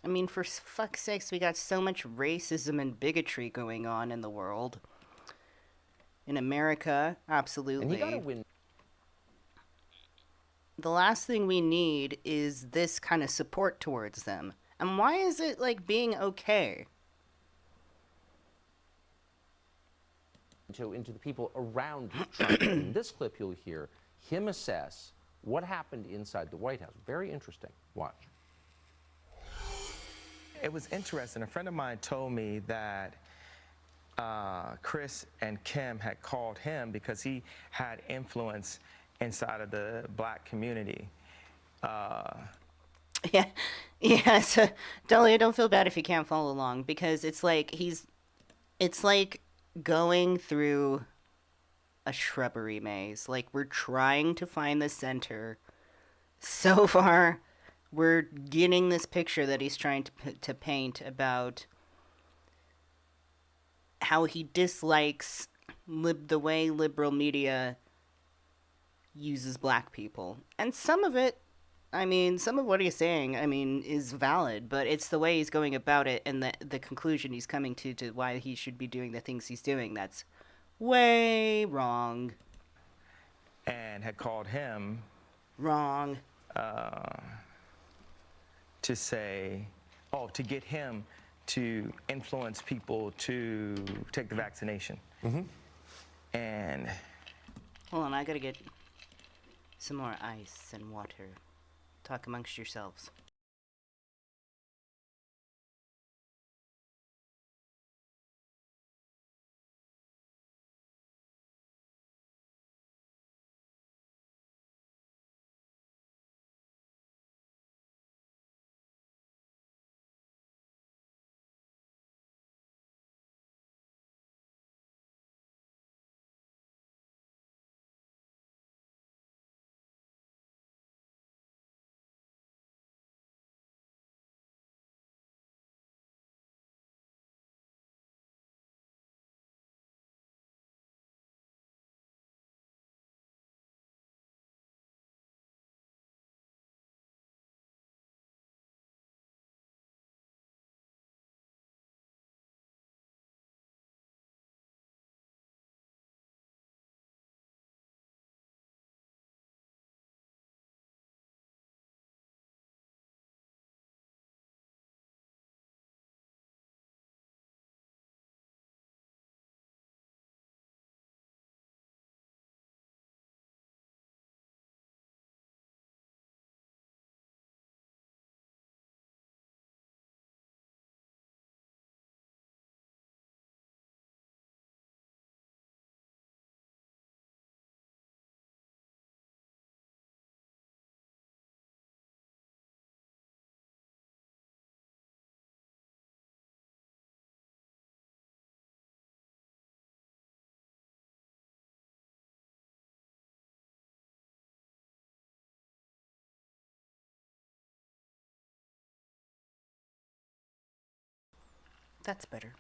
I mean, for fuck's sakes, we got so much racism and bigotry going on in the world. In America, absolutely. And you gotta win. The last thing we need is this kind of support towards them. And why is it, like, being okay? Into the people around Trump. In this clip, you'll hear him assess what happened inside the White House. Very interesting. Watch. It was interesting. A friend of mine told me that Chris and Kim had called him because he had influence inside of the black community. Yeah, so don't feel bad if you can't follow along, because it's like it's like going through a shrubbery maze. Like, we're trying to find the center. So far, we're getting this picture that he's trying to paint about how he dislikes the way liberal media uses black people. And some of it, I mean, some of what he's saying, I mean, is valid, but it's the way he's going about it and the conclusion he's coming to why he should be doing the things he's doing that's way wrong. And had called him Wrong. to say, to get him to influence people to take the vaccination. Mm-hmm. And Hold on, I gotta get some more ice and water. Talk amongst yourselves. That's better.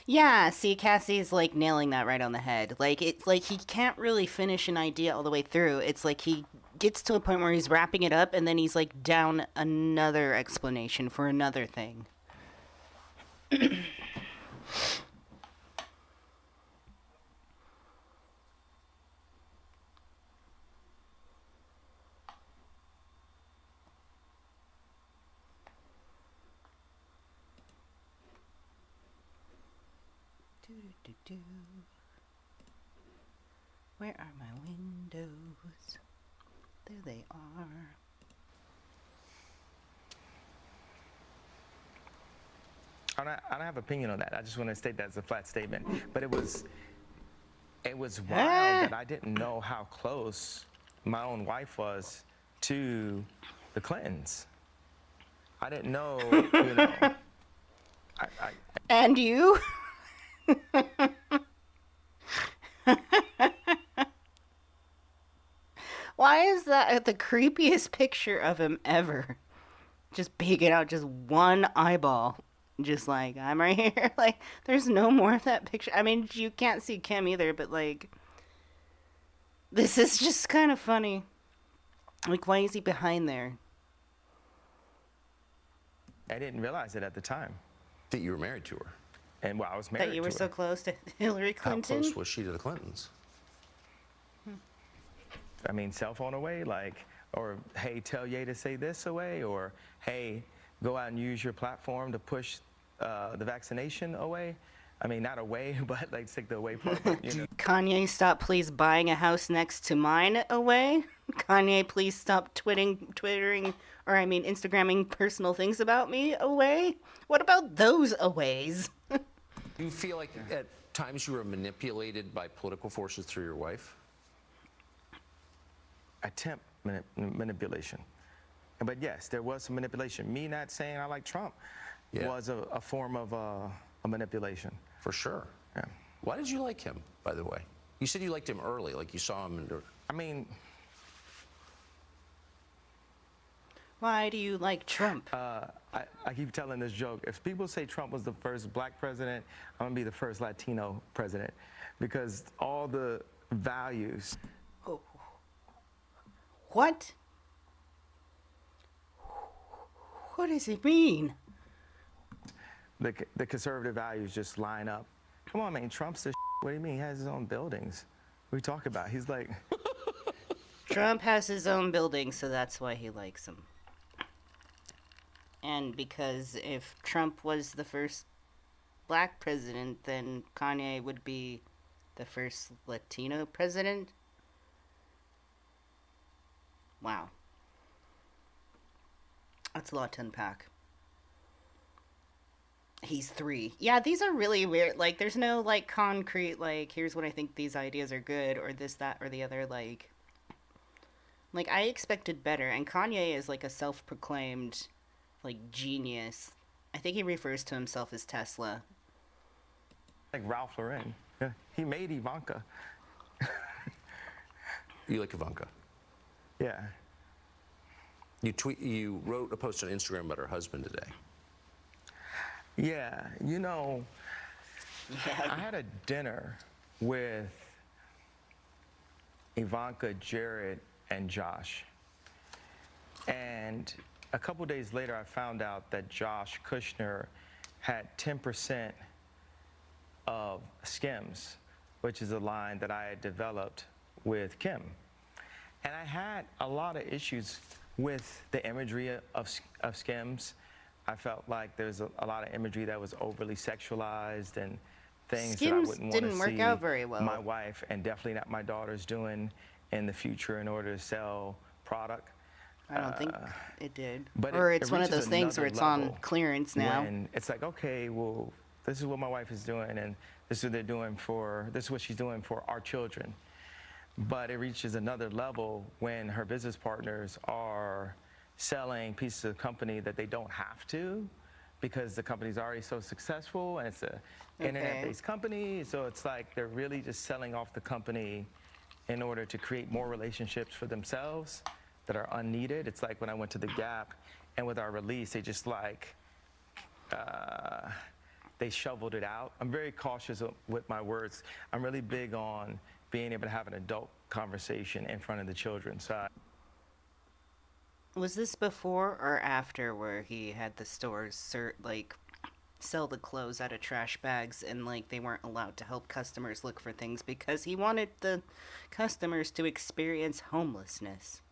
Yeah, see, Cassie's like nailing that right on the head. Like, it's like he can't really finish an idea all the way through. It's like he gets to a point where he's wrapping it up and then he's like down another explanation for another thing. Do-do-do-do. Where are my windows? There they are. I don't have opinion on that. I just want to state that as a flat statement. But it was wild that I didn't know how close my own wife was to the Clintons. I didn't know, you know. And you? Why is that the creepiest picture of him ever? Just peeking out just one eyeball. Just like, I'm right here. Like, there's no more of that picture. I mean, you can't see Kim either, but like, this is just kind of funny. Like, why is he behind there? I didn't realize it at the time. That you were married to her. And well, I was married That you were to so her. close to Hillary How Clinton? close was she to the Clintons? I mean, cell phone away, like, or hey, tell Ye to say this away, or hey, go out and use your platform to push the vaccination away. I mean, not away, but like take the away part, but, you know. Kanye, stop please buying a house next to mine away. Kanye, please stop twittering, or I mean Instagramming personal things about me away. What about those aways? Do you feel like at times you were manipulated by political forces through your wife? Attempt manipulation. But yes, there was some manipulation. Me not saying I like Trump was a form of a manipulation. For sure. Yeah. Why did you like him, by the way? You said you liked him early, like you saw him. I mean, Why do you like Trump? I keep telling this joke. If people say Trump was the first black president, I'm gonna be the first Latino president, because all the values. What? What does it mean? The conservative values just line up. Come on, man, Trump's the What do you mean? He has his own buildings. What are you talking about? He's like... Trump has his own building, so that's why he likes him. And because if Trump was the first black president, then Kanye would be the first Latino president. Wow. That's a lot to unpack. He's 3. Yeah, these are really weird. Like, there's no, like, concrete, like, here's what I think these ideas are good, or this, that, or the other, like, I expected better. And Kanye is, like, a self-proclaimed, like, genius. I think he refers to himself as Tesla. Like Ralph Lauren. Yeah, he made Ivanka. You like Ivanka? Yeah. You wrote a post on Instagram about her husband today. Yeah, you know, I had a dinner with Ivanka, Jared, and Josh. And a couple days later, I found out that Josh Kushner had 10% of Skims, which is a line that I had developed with Kim. And I had a lot of issues with the imagery of Skims. I felt like there's a lot of imagery that was overly sexualized and things Skims that I wouldn't want to didn't work see out very well. my wife and definitely not my daughters doing in the future in order to sell product. I don't think it did. But Or it it's one of reaches those things where another it's on level clearance now. when it's like, okay, well, this is what my wife is doing, and this is what they're doing for, this is what she's doing for our children. But it reaches another level when her business partners are selling pieces of company that they don't have to, because the company's already so successful and it's a internet-based company. So it's like they're really just selling off the company in order to create more relationships for themselves that are unneeded. It's like when I went to the Gap and with our release, they just like, they shoveled it out. I'm very cautious with my words. I'm really big on being able to have an adult conversation in front of the children. So Was this before or after where he had the stores sell the clothes out of trash bags and like they weren't allowed to help customers look for things because he wanted the customers to experience homelessness?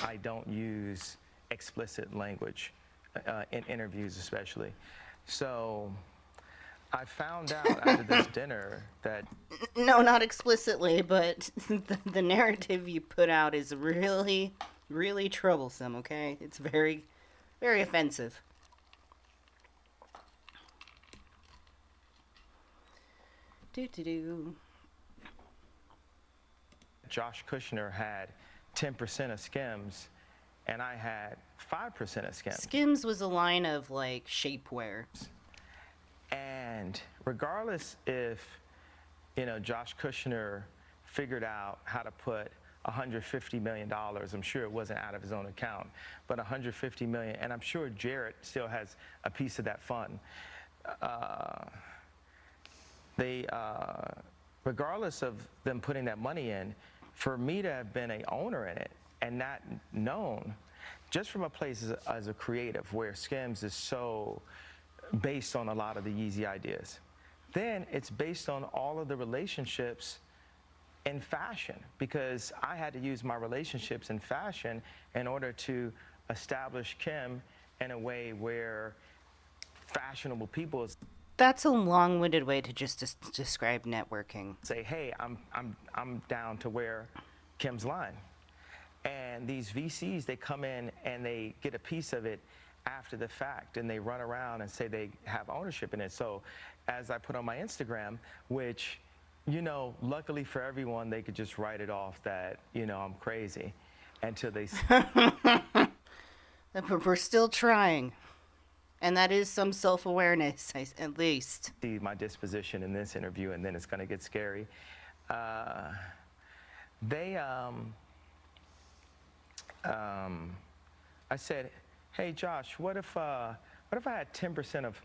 I don't use explicit language in interviews especially. So I found out after this dinner that... No, not explicitly, but the narrative you put out is really, really troublesome, okay? It's very, very offensive. Do. Josh Kushner had 10% of Skims, and I had 5% of Skims. Skims was a line of like shapewear. And regardless if, Josh Kushner figured out how to put $150 million, I'm sure it wasn't out of his own account, but $150 million, and I'm sure Jared still has a piece of that fund. Regardless of them putting that money in, for me to have been an owner in it and not known, just from a place as a creative where Skims is so based on a lot of the Yeezy ideas, then it's based on all of the relationships in fashion, because I had to use my relationships in fashion in order to establish Kim in a way where fashionable people That's a long-winded way to just describe networking. say, hey, I'm down to wear Kim's line. And these VCs, they come in and they get a piece of it after the fact, and they run around and say they have ownership in it. So as I put on my Instagram, which, luckily for everyone, they could just write it off that, I'm crazy until they We're still trying. And that is some self-awareness, at least. see my disposition in this interview, and then it's going to get scary. I said, hey, Josh, what if I had 10% of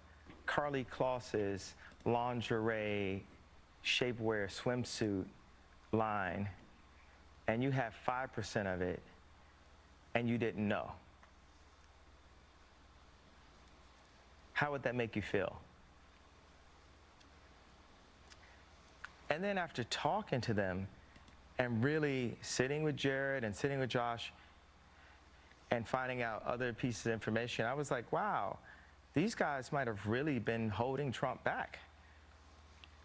Carly Kloss's lingerie, shapewear, swimsuit line, and you have 5% of it, and you didn't know? How would that make you feel? And then after talking to them and really sitting with Jared and sitting with Josh and finding out other pieces of information, I was like, wow, these guys might have really been holding Trump back.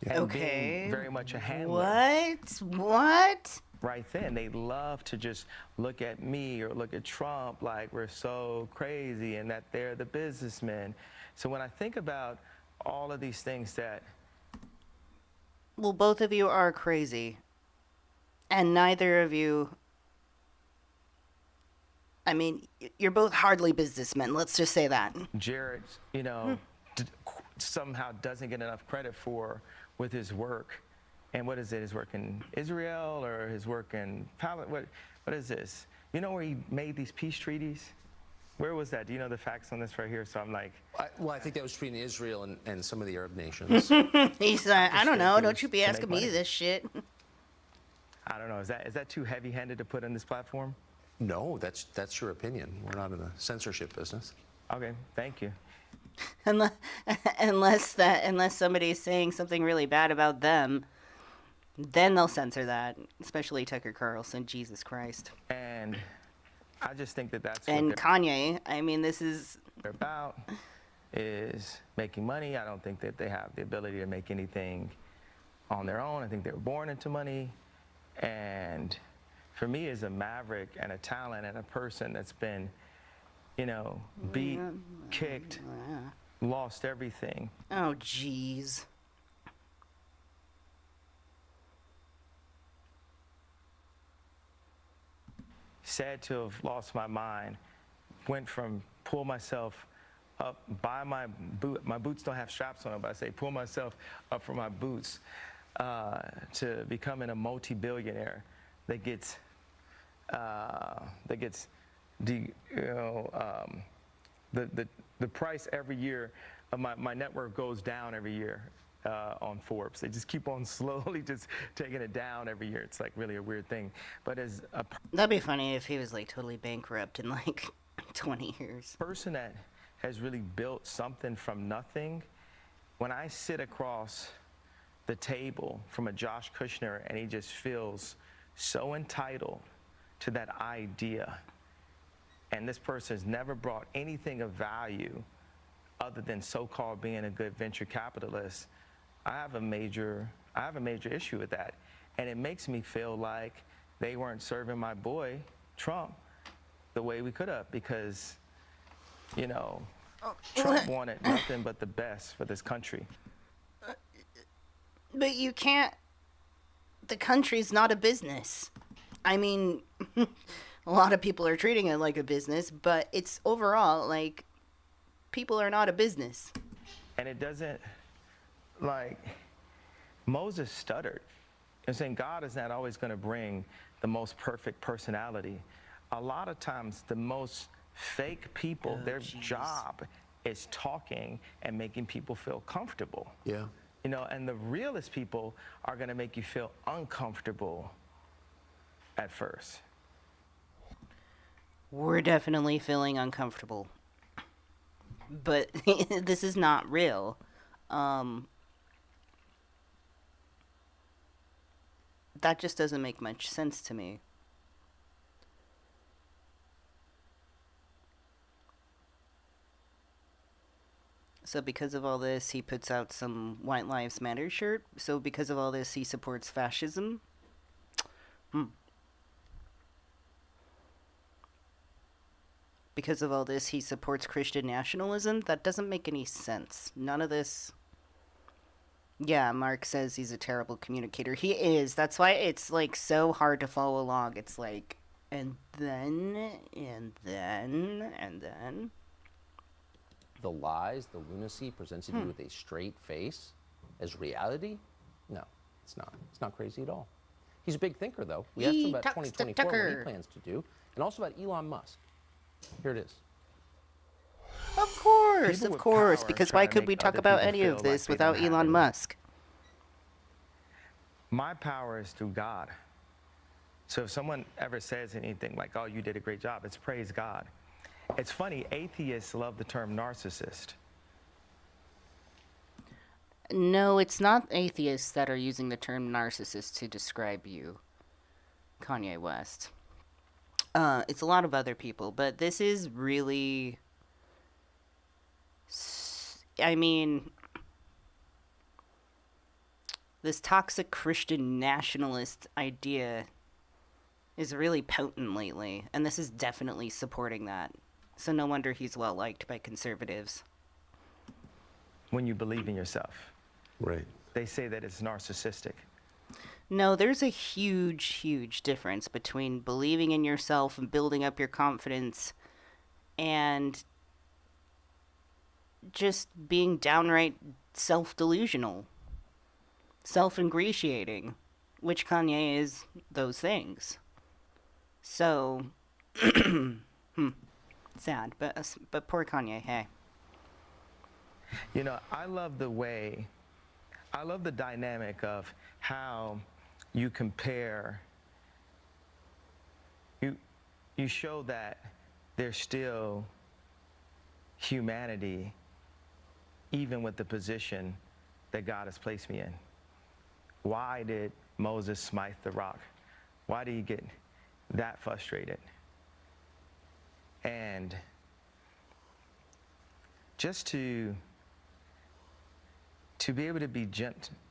And being very much a handler. What? Right then, they love to just look at me or look at Trump like we're so crazy and that they're the businessmen. So when I think about all of these things that... Well, both of you are crazy. And neither of you... I mean, you're both hardly businessmen, let's just say that. Jared, somehow doesn't get enough credit for with his work. And what is it? His work in Israel or his work in Palestine? What is this? You know where he made these peace treaties? Where was that? Do you know the facts on this right here? So I'm like... I think that was between Israel and some of the Arab nations. He's like, I don't know. Don't you be asking me this shit. I don't know. Is that too heavy-handed to put on this platform? No, that's your opinion. We're not in the censorship business. Okay, thank you. Unless somebody's saying something really bad about them, then they'll censor that. Especially Tucker Carlson. Jesus Christ. And I just think that's and what Kanye. I mean, this is they're about is making money. I don't think that they have the ability to make anything on their own. I think they were born into money. And for me, as a maverick and a talent and a person that's been, beat, kicked, lost everything. Oh, jeez. Sad to have lost my mind. Went from pull myself up by my boots don't have straps on them, but I say pull myself up from my boots to becoming a multi-billionaire that gets the price every year of my net worth goes down every year on Forbes. They just keep on slowly just taking it down every year. It's like really a weird thing. But as a that'd be funny if he was like totally bankrupt in like 20 years. Person that has really built something from nothing, when I sit across the table from a Josh Kushner and he just feels so entitled to that idea, and this person has never brought anything of value other than so-called being a good venture capitalist, I have a major issue with that. And it makes me feel like they weren't serving my boy, Trump, the way we could have, because, Trump wanted nothing but the best for this country. But you can't. The country's not a business. I mean, a lot of people are treating it like a business, but it's overall like people are not a business. And it doesn't, like, Moses stuttered. And saying God is not always going to bring the most perfect personality. A lot of times, the most fake people, their job is talking and making people feel comfortable. Yeah. You know, and the realest people are going to make you feel uncomfortable at first. We're definitely feeling uncomfortable. But this is not real. That just doesn't make much sense to me. So because of all this, he puts out some White Lives Matter shirt. So because of all this, he supports fascism. Because of all this, he supports Christian nationalism. That doesn't make any sense. None of this. Yeah, Mark says he's a terrible communicator. He is. That's why it's like so hard to follow along. It's like, and then. The lies, the lunacy presented you with a straight face as reality? No, it's not. It's not crazy at all. He's a big thinker, though. We asked him about talks to 2024, what he Tucker. plans to do, and also about Elon Musk. Here it is. Of course, People of with course. power Because try why to could make we talk other about people any feel of like this they without don't have Elon any. Musk? My power is through God. So if someone ever says anything like, oh, you did a great job, it's praise God. It's funny, atheists love the term narcissist. No, it's not atheists that are using the term narcissist to describe you, Kanye West. It's a lot of other people, but this is really. I mean, this toxic Christian nationalist idea is really potent lately, and this is definitely supporting that. So no wonder he's well liked by conservatives. When you believe in yourself, Right. they say that it's narcissistic. No, there's a huge, huge difference between believing in yourself and building up your confidence and just being downright self-delusional, self-ingratiating, which Kanye is those things. So, sad, but poor Kanye, hey. You know, I love the dynamic of how you compare, you show that there's still humanity even with the position that God has placed me in. Why did Moses smite the rock? Why did he get that frustrated? And just to be able to be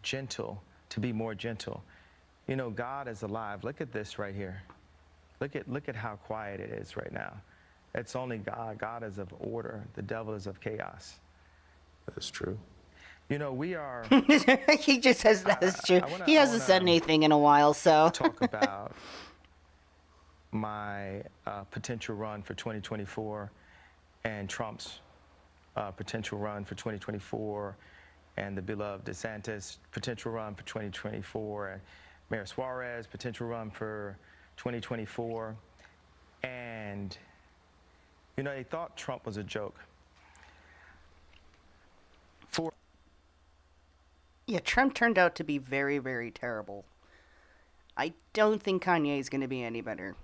gentle, to be more gentle. You know, God is alive. Look at this right here. Look at how quiet it is right now. It's only God. God is of order. The devil is of chaos. That's true. You know, we are He just says that's true. He I hasn't said wanna anything in a while, so. talk about my potential run for 2024 and Trump's potential run for 2024 and the beloved DeSantis potential run for 2024 and Mayor Suarez potential run for 2024. And, you know, they thought Trump was a joke. Yeah, Trump turned out to be very, very terrible. I don't think Kanye is going to be any better.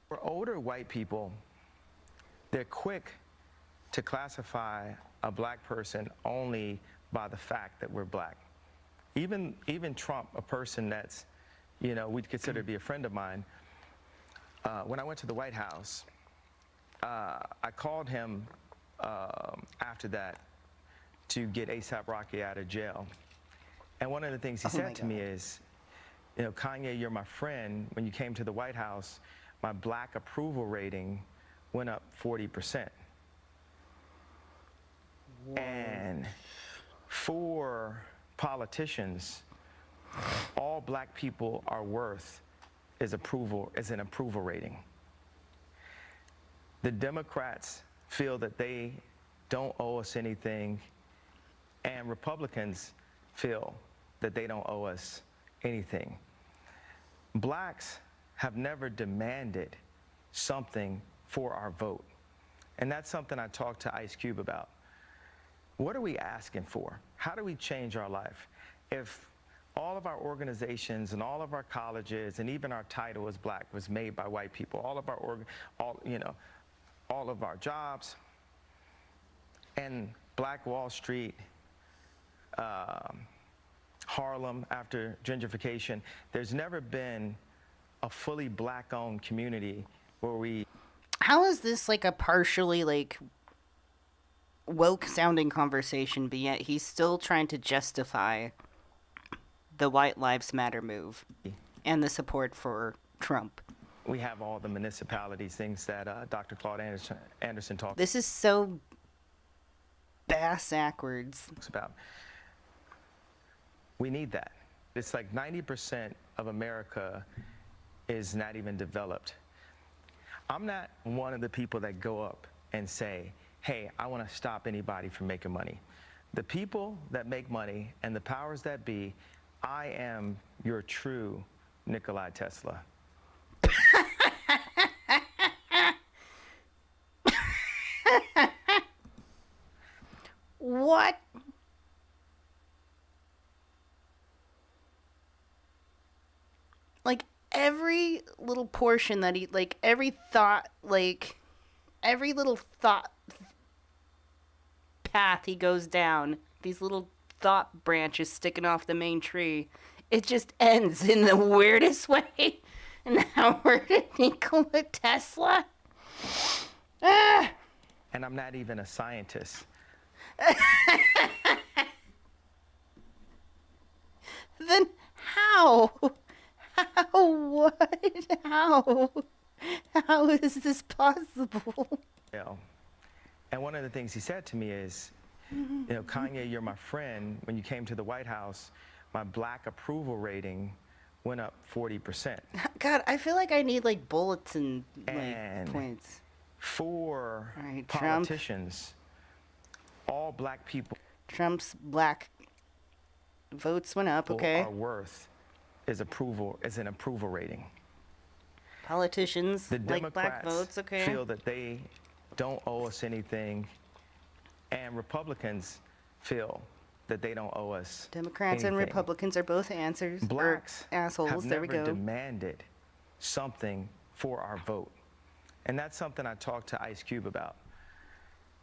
For older white people, they're quick to classify a black person only by the fact that we're black. Even Trump, a person that's, you know, we'd consider to be a friend of mine, when I went to the White House, I called him after that to get A$AP Rocky out of jail. And one of the things he said to me is, you know, Kanye, you're my friend. When you came to the White House, my black approval rating went up 40%. Whoa. And for politicians, all black people are worth is an approval rating. The Democrats feel that they don't owe us anything, and Republicans feel that they don't owe us anything. Blacks have never demanded something for our vote. And that's something I talked to Ice Cube about. What are we asking for? How do we change our life? If all of our organizations and all of our colleges and even our title as black was made by white people, all of our jobs, and Black Wall Street, Harlem after gentrification, there's never been a fully black-owned community where we... How is this like a partially like woke sounding conversation, but yet he's still trying to justify the White Lives Matter move and the support for Trump? We have all the municipalities, things that Dr. Claude Anderson talks This is so bass-ackwards about. We need that. It's like 90% of America is not even developed. I'm not one of the people that go up and say, hey, I want to stop anybody from making money. The people that make money and the powers that be, I am your true Nikola Tesla. What? Like every little portion that he, like every thought, like every little thought path he goes down, these little thought branches sticking off the main tree, it just ends in the weirdest way. And now we're to Nikola Tesla. Ah. And I'm not even a scientist. Then how? How? What? How is this possible? You know, and one of the things he said to me is, you know, Kanye, you're my friend. When you came to the White House, my black approval rating went up 40%. God, I feel like I need like bullets and And points. For Right, politicians, all black people Trump's black votes went up. Okay. are worth is an approval rating. Politicians The like black Democrats votes. Okay. feel that they don't owe us anything, and Republicans feel that they don't owe us Democrats and anything. Republicans are both answers. Blacks or assholes. have There we never go. demanded something for our vote. And that's something I talked to Ice Cube about.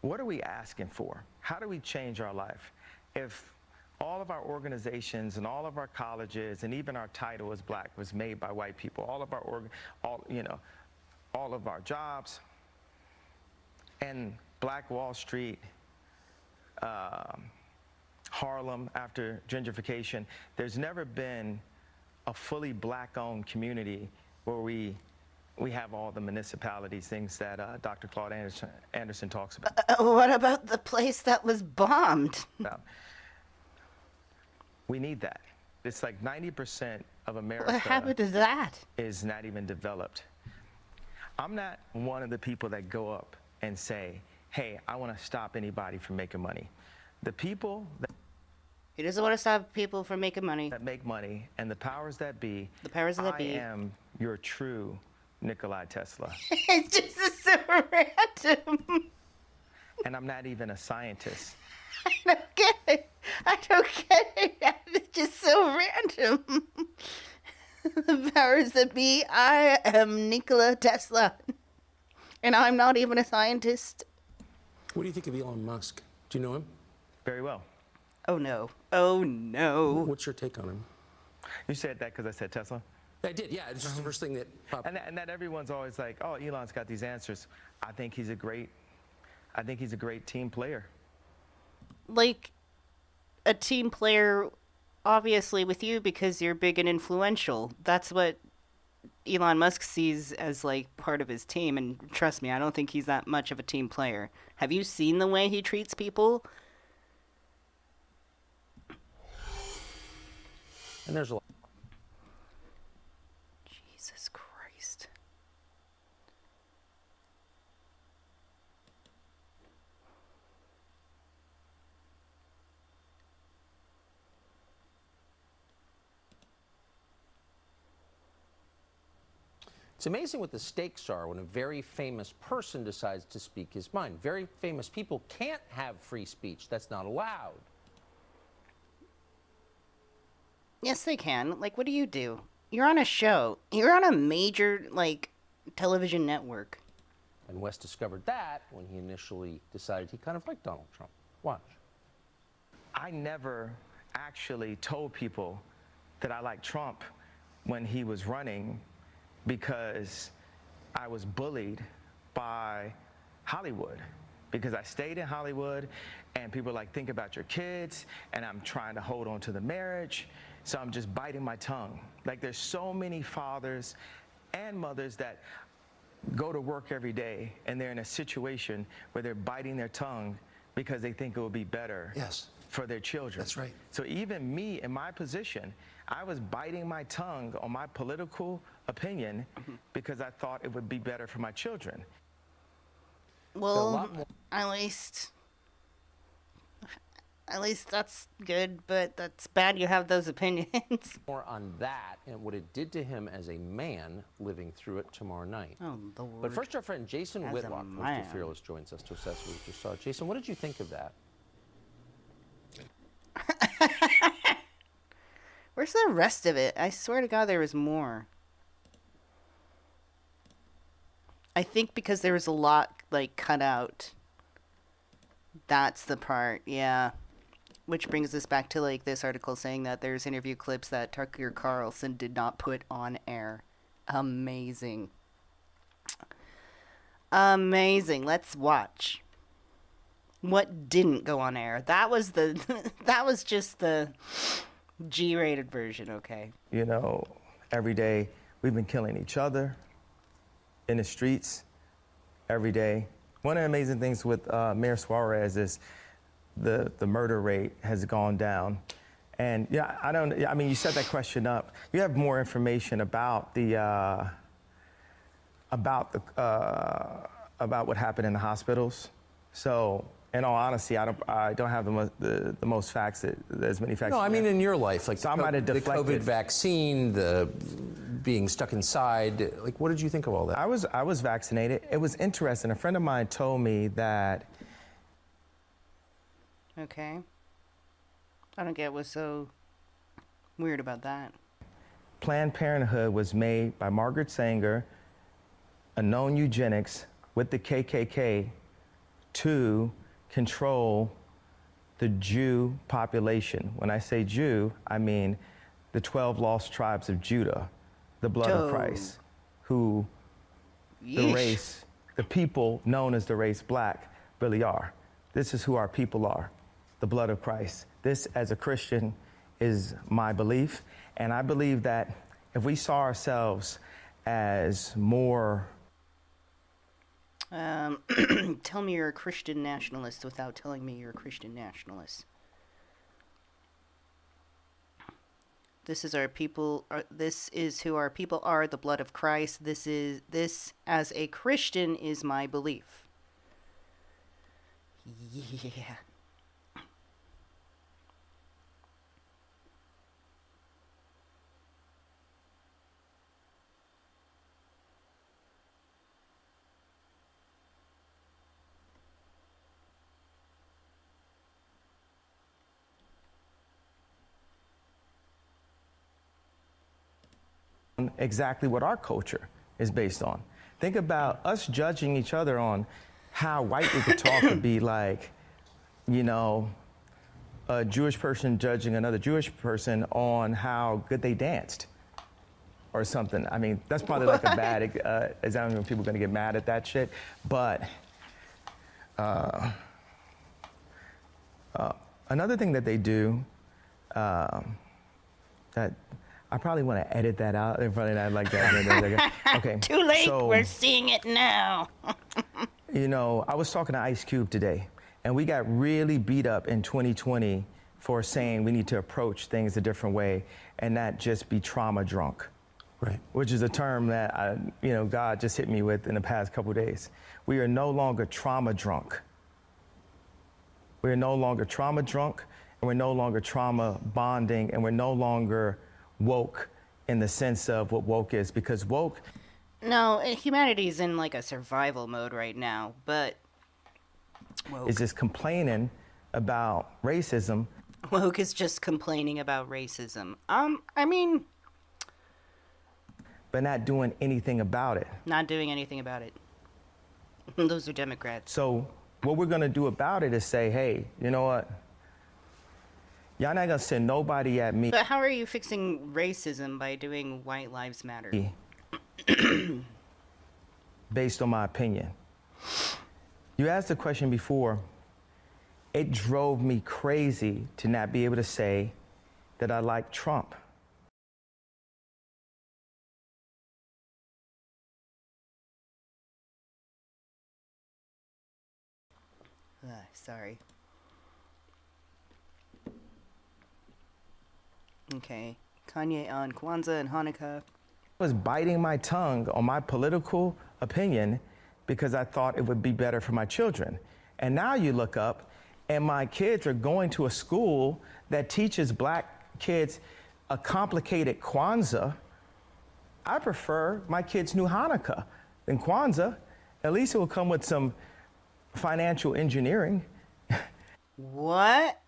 What are we asking for? How do we change our life? If all of our organizations and all of our colleges and even our title as black was made by white people, all of our jobs, and Black Wall Street, Harlem after gentrification, there's never been a fully black-owned community where we have all the municipalities, things that Dr. Claude Anderson talks about. What about the place that was bombed? We need that. It's like 90% of America What happened to that? is not even developed. I'm not one of the people that go up and say, hey, I want to stop anybody from making money. The people He doesn't want to stop people from making money. that make money and the powers that be, The powers that be. I am your true Nikola Tesla. It's just so random. And I'm not even a scientist. I don't get it. I don't get it. It's just so random. The powers that be, I am Nikola Tesla. And I'm not even a scientist. What do you think of Elon Musk? Do you know him? Very well. Oh no. Oh no. What's your take on him? You said that because I said Tesla? I did, yeah. It's just the first thing that popped. And that everyone's always like, oh, Elon's got these answers. I think he's a great team player. Like a team player, obviously with you because you're big and influential. That's what Elon Musk sees as like part of his team. And trust me, I don't think he's that much of a team player. Have you seen the way he treats people? And there's a lot. Jesus Christ. It's amazing what the stakes are when a very famous person decides to speak his mind. Very famous people can't have free speech. That's not allowed. Yes, they can. Like, what do? You're on a show. You're on a major, like, television network. And West discovered that when he initially decided he kind of liked Donald Trump. Watch. I never actually told people that I liked Trump when he was running because I was bullied by Hollywood. Because I stayed in Hollywood and people were like, think about your kids, and I'm trying to hold on to the marriage, so I'm just biting my tongue. Like, there's so many fathers and mothers that go to work every day and they're in a situation where they're biting their tongue because they think it will be better Yes. for their children. That's right. So even me in my position, I was biting my tongue on my political opinion because I thought it would be better for my children. Well, at least that's good, but that's bad you have those opinions. More on that and what it did to him as a man living through it tomorrow night. Oh, Lord. But first, our friend Jason As a Whitlock, host man. of Fearless, joins us to assess what we just saw. Jason, what did you think of that? Where's the rest of it? I swear to God there was more. I think because there was a lot, like, cut out. That's the part, yeah. Which brings us back to, like, this article saying that there's interview clips that Tucker Carlson did not put on air. Amazing. Amazing. Let's watch. What didn't go on air? That was the that was just the G-rated version, okay. You know, every day we've been killing each other in the streets every day. One of the amazing things with Mayor Suarez is the murder rate has gone down. And yeah, I mean, you set that question up. You have more information about about what happened in the hospitals. So, in all honesty, I don't have the most facts, as many facts. No, I mean in your life, like So I might have the deflected. COVID vaccine, the being stuck inside. Like, what did you think of all that? I was vaccinated. It was interesting. A friend of mine told me that. Okay. I don't get what's so weird about that. Planned Parenthood was made by Margaret Sanger, a known eugenics, with the KKK to control the Jew population. When I say Jew, I mean the 12 lost tribes of Judah, the blood of Christ, who the race, the people known as the race black really are. This is who our people are, the blood of Christ. This, as a Christian, is my belief. And I believe that if we saw ourselves as more... Tell me you're a Christian nationalist without telling me you're a Christian nationalist. This is our people. This is who our people are. The blood of Christ. This as a Christian is my belief. Yeah. exactly what our culture is based on. Think about us judging each other on how white we could talk would be like, you know, a Jewish person judging another Jewish person on how good they danced or something. I mean, that's probably like a bad example when people are going to get mad at that shit. But another thing that they do that I probably want to edit that out. They're probably not like that. Okay. Too late. So, We're seeing it now. you know, I was talking to Ice Cube today, and we got really beat up in 2020 for saying we need to approach things a different way and not just be trauma drunk. Right. Which is a term that God just hit me with in the past couple of days. We are no longer trauma drunk. We are no longer trauma drunk, and we're no longer trauma bonding, and we're no longer woke in the sense of what woke is, because woke... No, humanity's in like a survival mode right now, but woke is just complaining about racism. Woke is just complaining about racism. I mean... But not doing anything about it. Not doing anything about it. Those are Democrats. So what we're gonna do about it is say, hey, you know what? Y'all not gonna send nobody at me. But how are you fixing racism by doing White Lives Matter? Based on my opinion. You asked the question before. It drove me crazy to not be able to say that I like Trump. Sorry. Okay. Kanye on Kwanzaa and Hanukkah. I was biting my tongue on my political opinion because I thought it would be better for my children. And now you look up and my kids are going to a school that teaches black kids a complicated Kwanzaa. I prefer my kids knew Hanukkah than Kwanzaa. At least it will come with some financial engineering. What?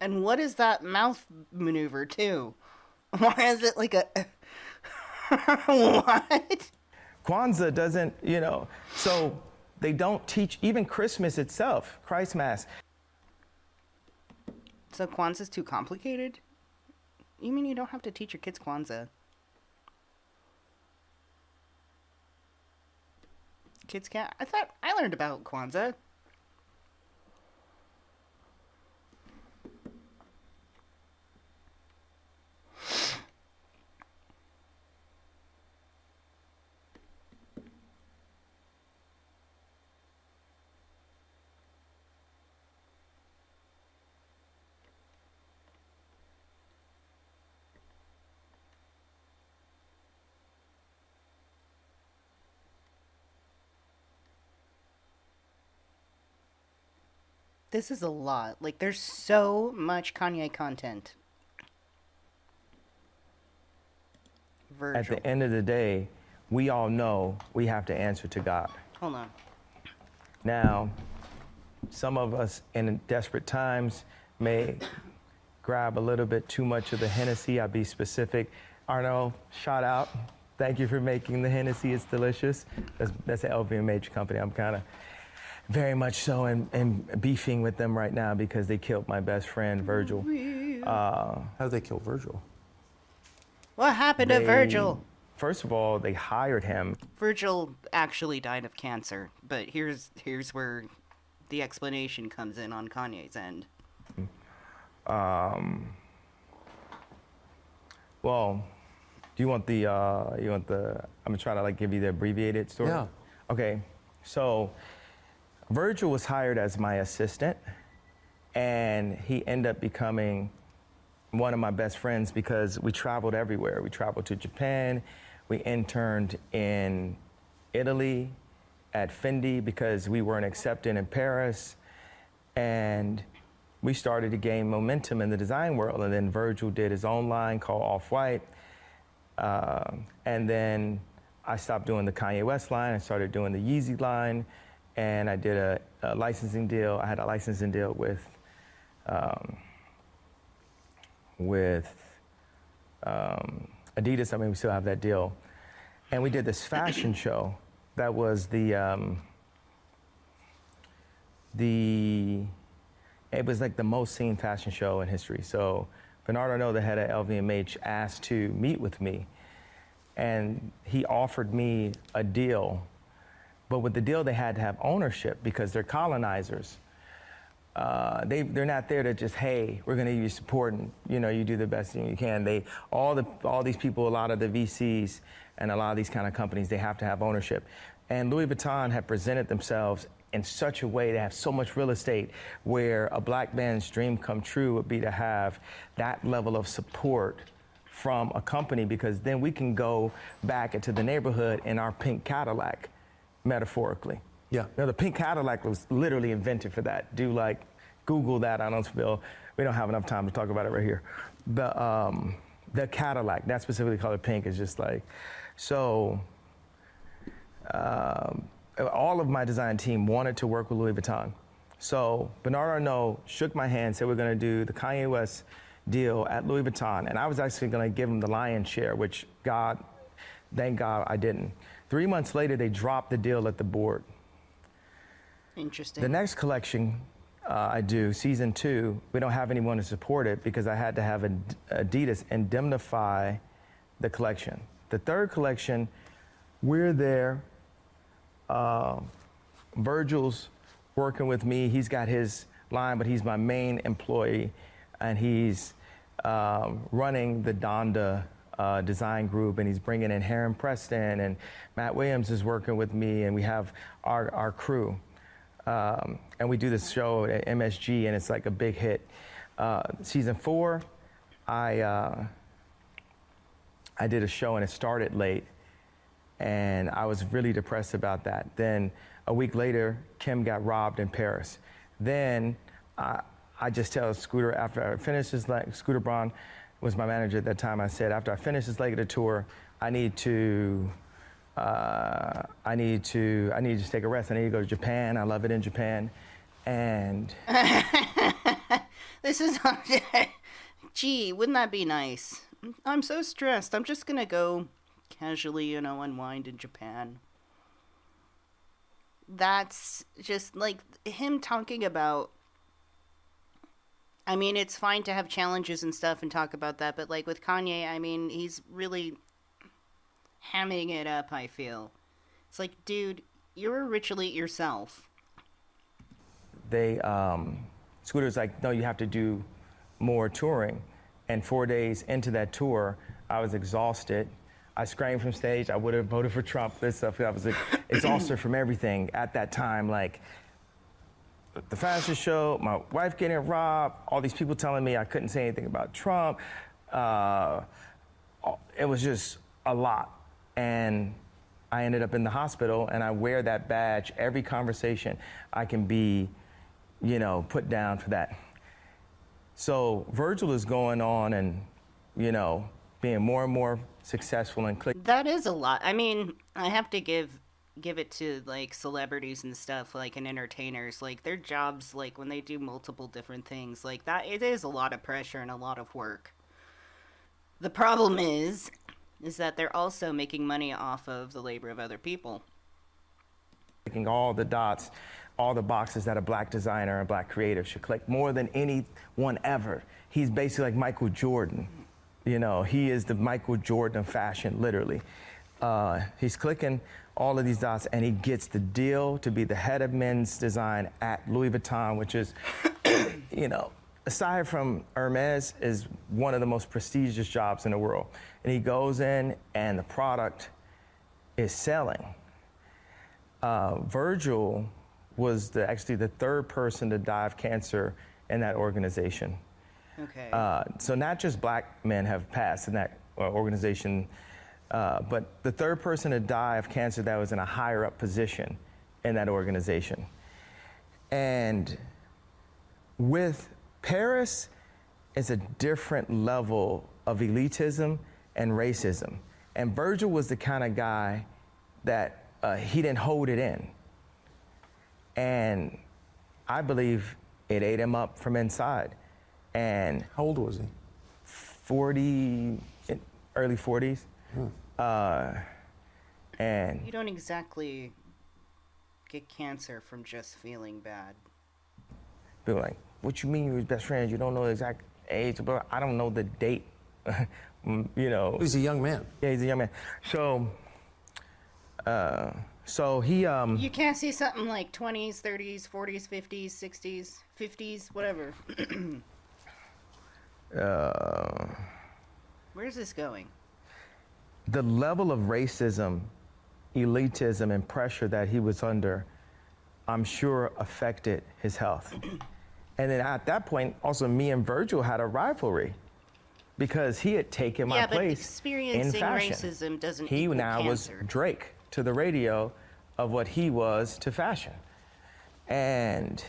And what is that mouth maneuver too? Why is it like a... What? Kwanzaa doesn't, so they don't teach even Christmas itself, Christ Mass. So Kwanzaa's too complicated? You mean you don't have to teach your kids Kwanzaa? Kids can't... I thought I learned about Kwanzaa. This is a lot. Like, there's so much Kanye content. Virgil. At the end of the day, we all know we have to answer to God. Hold on. Now, some of us in desperate times may grab a little bit too much of the Hennessy. I'll be specific. Arno, shout out. Thank you for making the Hennessy. It's delicious. That's an LVMH company. I'm kind of very much so and beefing with them right now because they killed my best friend, Virgil. How did they kill Virgil? What happened to Virgil? First of all, they hired him. Virgil actually died of cancer, but here's where the explanation comes in on Kanye's end. Well, do you want the, I'm gonna try to like give you the abbreviated story? Yeah. Okay, so Virgil was hired as my assistant and he ended up becoming one of my best friends because we traveled everywhere. We traveled to Japan, we interned in Italy at Fendi because we weren't accepted in Paris, and we started to gain momentum in the design world. And then Virgil did his own line called Off-White. And then I stopped doing the Kanye West line and started doing the Yeezy line. And I did a licensing deal. I had a licensing deal with Adidas. I mean, we still have that deal. And we did this fashion show that was it was like the most seen fashion show in history. So Bernardo Arnault, the head of LVMH, asked to meet with me. And he offered me a deal. But with the deal, they had to have ownership because they're colonizers. They're not there to just, hey, we're going to give you support and you do the best thing you can. All these people, a lot of the VCs and a lot of these kind of companies, they have to have ownership. And Louis Vuitton had presented themselves in such a way to have so much real estate where a black man's dream come true would be to have that level of support from a company, because then we can go back into the neighborhood in our pink Cadillac, metaphorically. Yeah. The pink Cadillac was literally invented for that. Google that. I don't feel we don't have enough time to talk about it right here. The Cadillac, that specifically color pink, is just like, so all of my design team wanted to work with Louis Vuitton. So Bernard Arnault shook my hand, said we're going to do the Kanye West deal at Louis Vuitton, and I was actually going to give him the lion's share, which thank God I didn't. 3 months later, they dropped the deal at the board. Interesting. The next collection I do, season 2, we don't have anyone to support it because I had to have Adidas indemnify the collection. The third collection, we're there. Virgil's working with me. He's got his line, but he's my main employee, and he's running the Donda design group, and he's bringing in Heron Preston, and Matt Williams is working with me, and we have our crew. And we do this show at MSG, and it's like a big hit. Season 4, I did a show, and it started late, and I was really depressed about that. Then a week later, Kim got robbed in Paris. Then I just tell Scooter, after I finished his leg, Scooter Braun was my manager at that time, I said, after I finish this leg of the tour, I need to just take a rest. I need to go to Japan. I love it in Japan. And This is, gee, wouldn't that be nice? I'm so stressed. I'm just gonna go casually, unwind in Japan. That's just like him talking about. I mean, it's fine to have challenges and stuff and talk about that, but like with Kanye, I mean, he's really hamming it up, I feel. It's like, dude, you're a rich elite yourself. Scooter's like, no, you have to do more touring. And 4 days into that tour, I was exhausted. I screamed from stage. I would have voted for Trump. This stuff. I was like, exhausted from everything at that time. Like the fashion show, my wife getting robbed, all these people telling me I couldn't say anything about Trump. It was just a lot. And I ended up in the hospital, and I wear that badge every conversation. I can be, put down for that. So Virgil is going on and, being more and more successful and click. That is a lot. I mean, I have to give it to like celebrities and stuff, like, and entertainers, like their jobs, like when they do multiple different things like that, it is a lot of pressure and a lot of work. The problem is that they're also making money off of the labor of other people. Clicking all the dots, all the boxes that a black designer and black creative should click more than anyone ever. He's basically like Michael Jordan. He is the Michael Jordan of fashion, literally. He's clicking all of these dots, and he gets the deal to be the head of men's design at Louis Vuitton, which is, aside from Hermes, is one of the most prestigious jobs in the world. And he goes in, and the product is selling. Virgil was actually the third person to die of cancer in that organization. Okay. So not just black men have passed in that organization, but the third person to die of cancer that was in a higher up position in that organization. And with Paris, it's a different level of elitism and racism. And Virgil was the kind of guy that he didn't hold it in. And I believe it ate him up from inside. And How old was he? 40, early 40s. And You don't exactly get cancer from just feeling bad. people were like, what you mean you're his best friend? You don't know the exact age, but I don't know the date. He's a young man. Yeah, he's a young man. So he You can't see something like 20s, 30s, 40s, 50s, 60s, 50s, whatever. Where's this going? the level of racism, elitism, and pressure that he was under I'm sure affected his health. And then at that point, also me and Virgil had a rivalry because he had taken my Yeah, but place in experiencing fashion. racism doesn't He equal now cancer. was Drake to the radio of what he was to fashion. And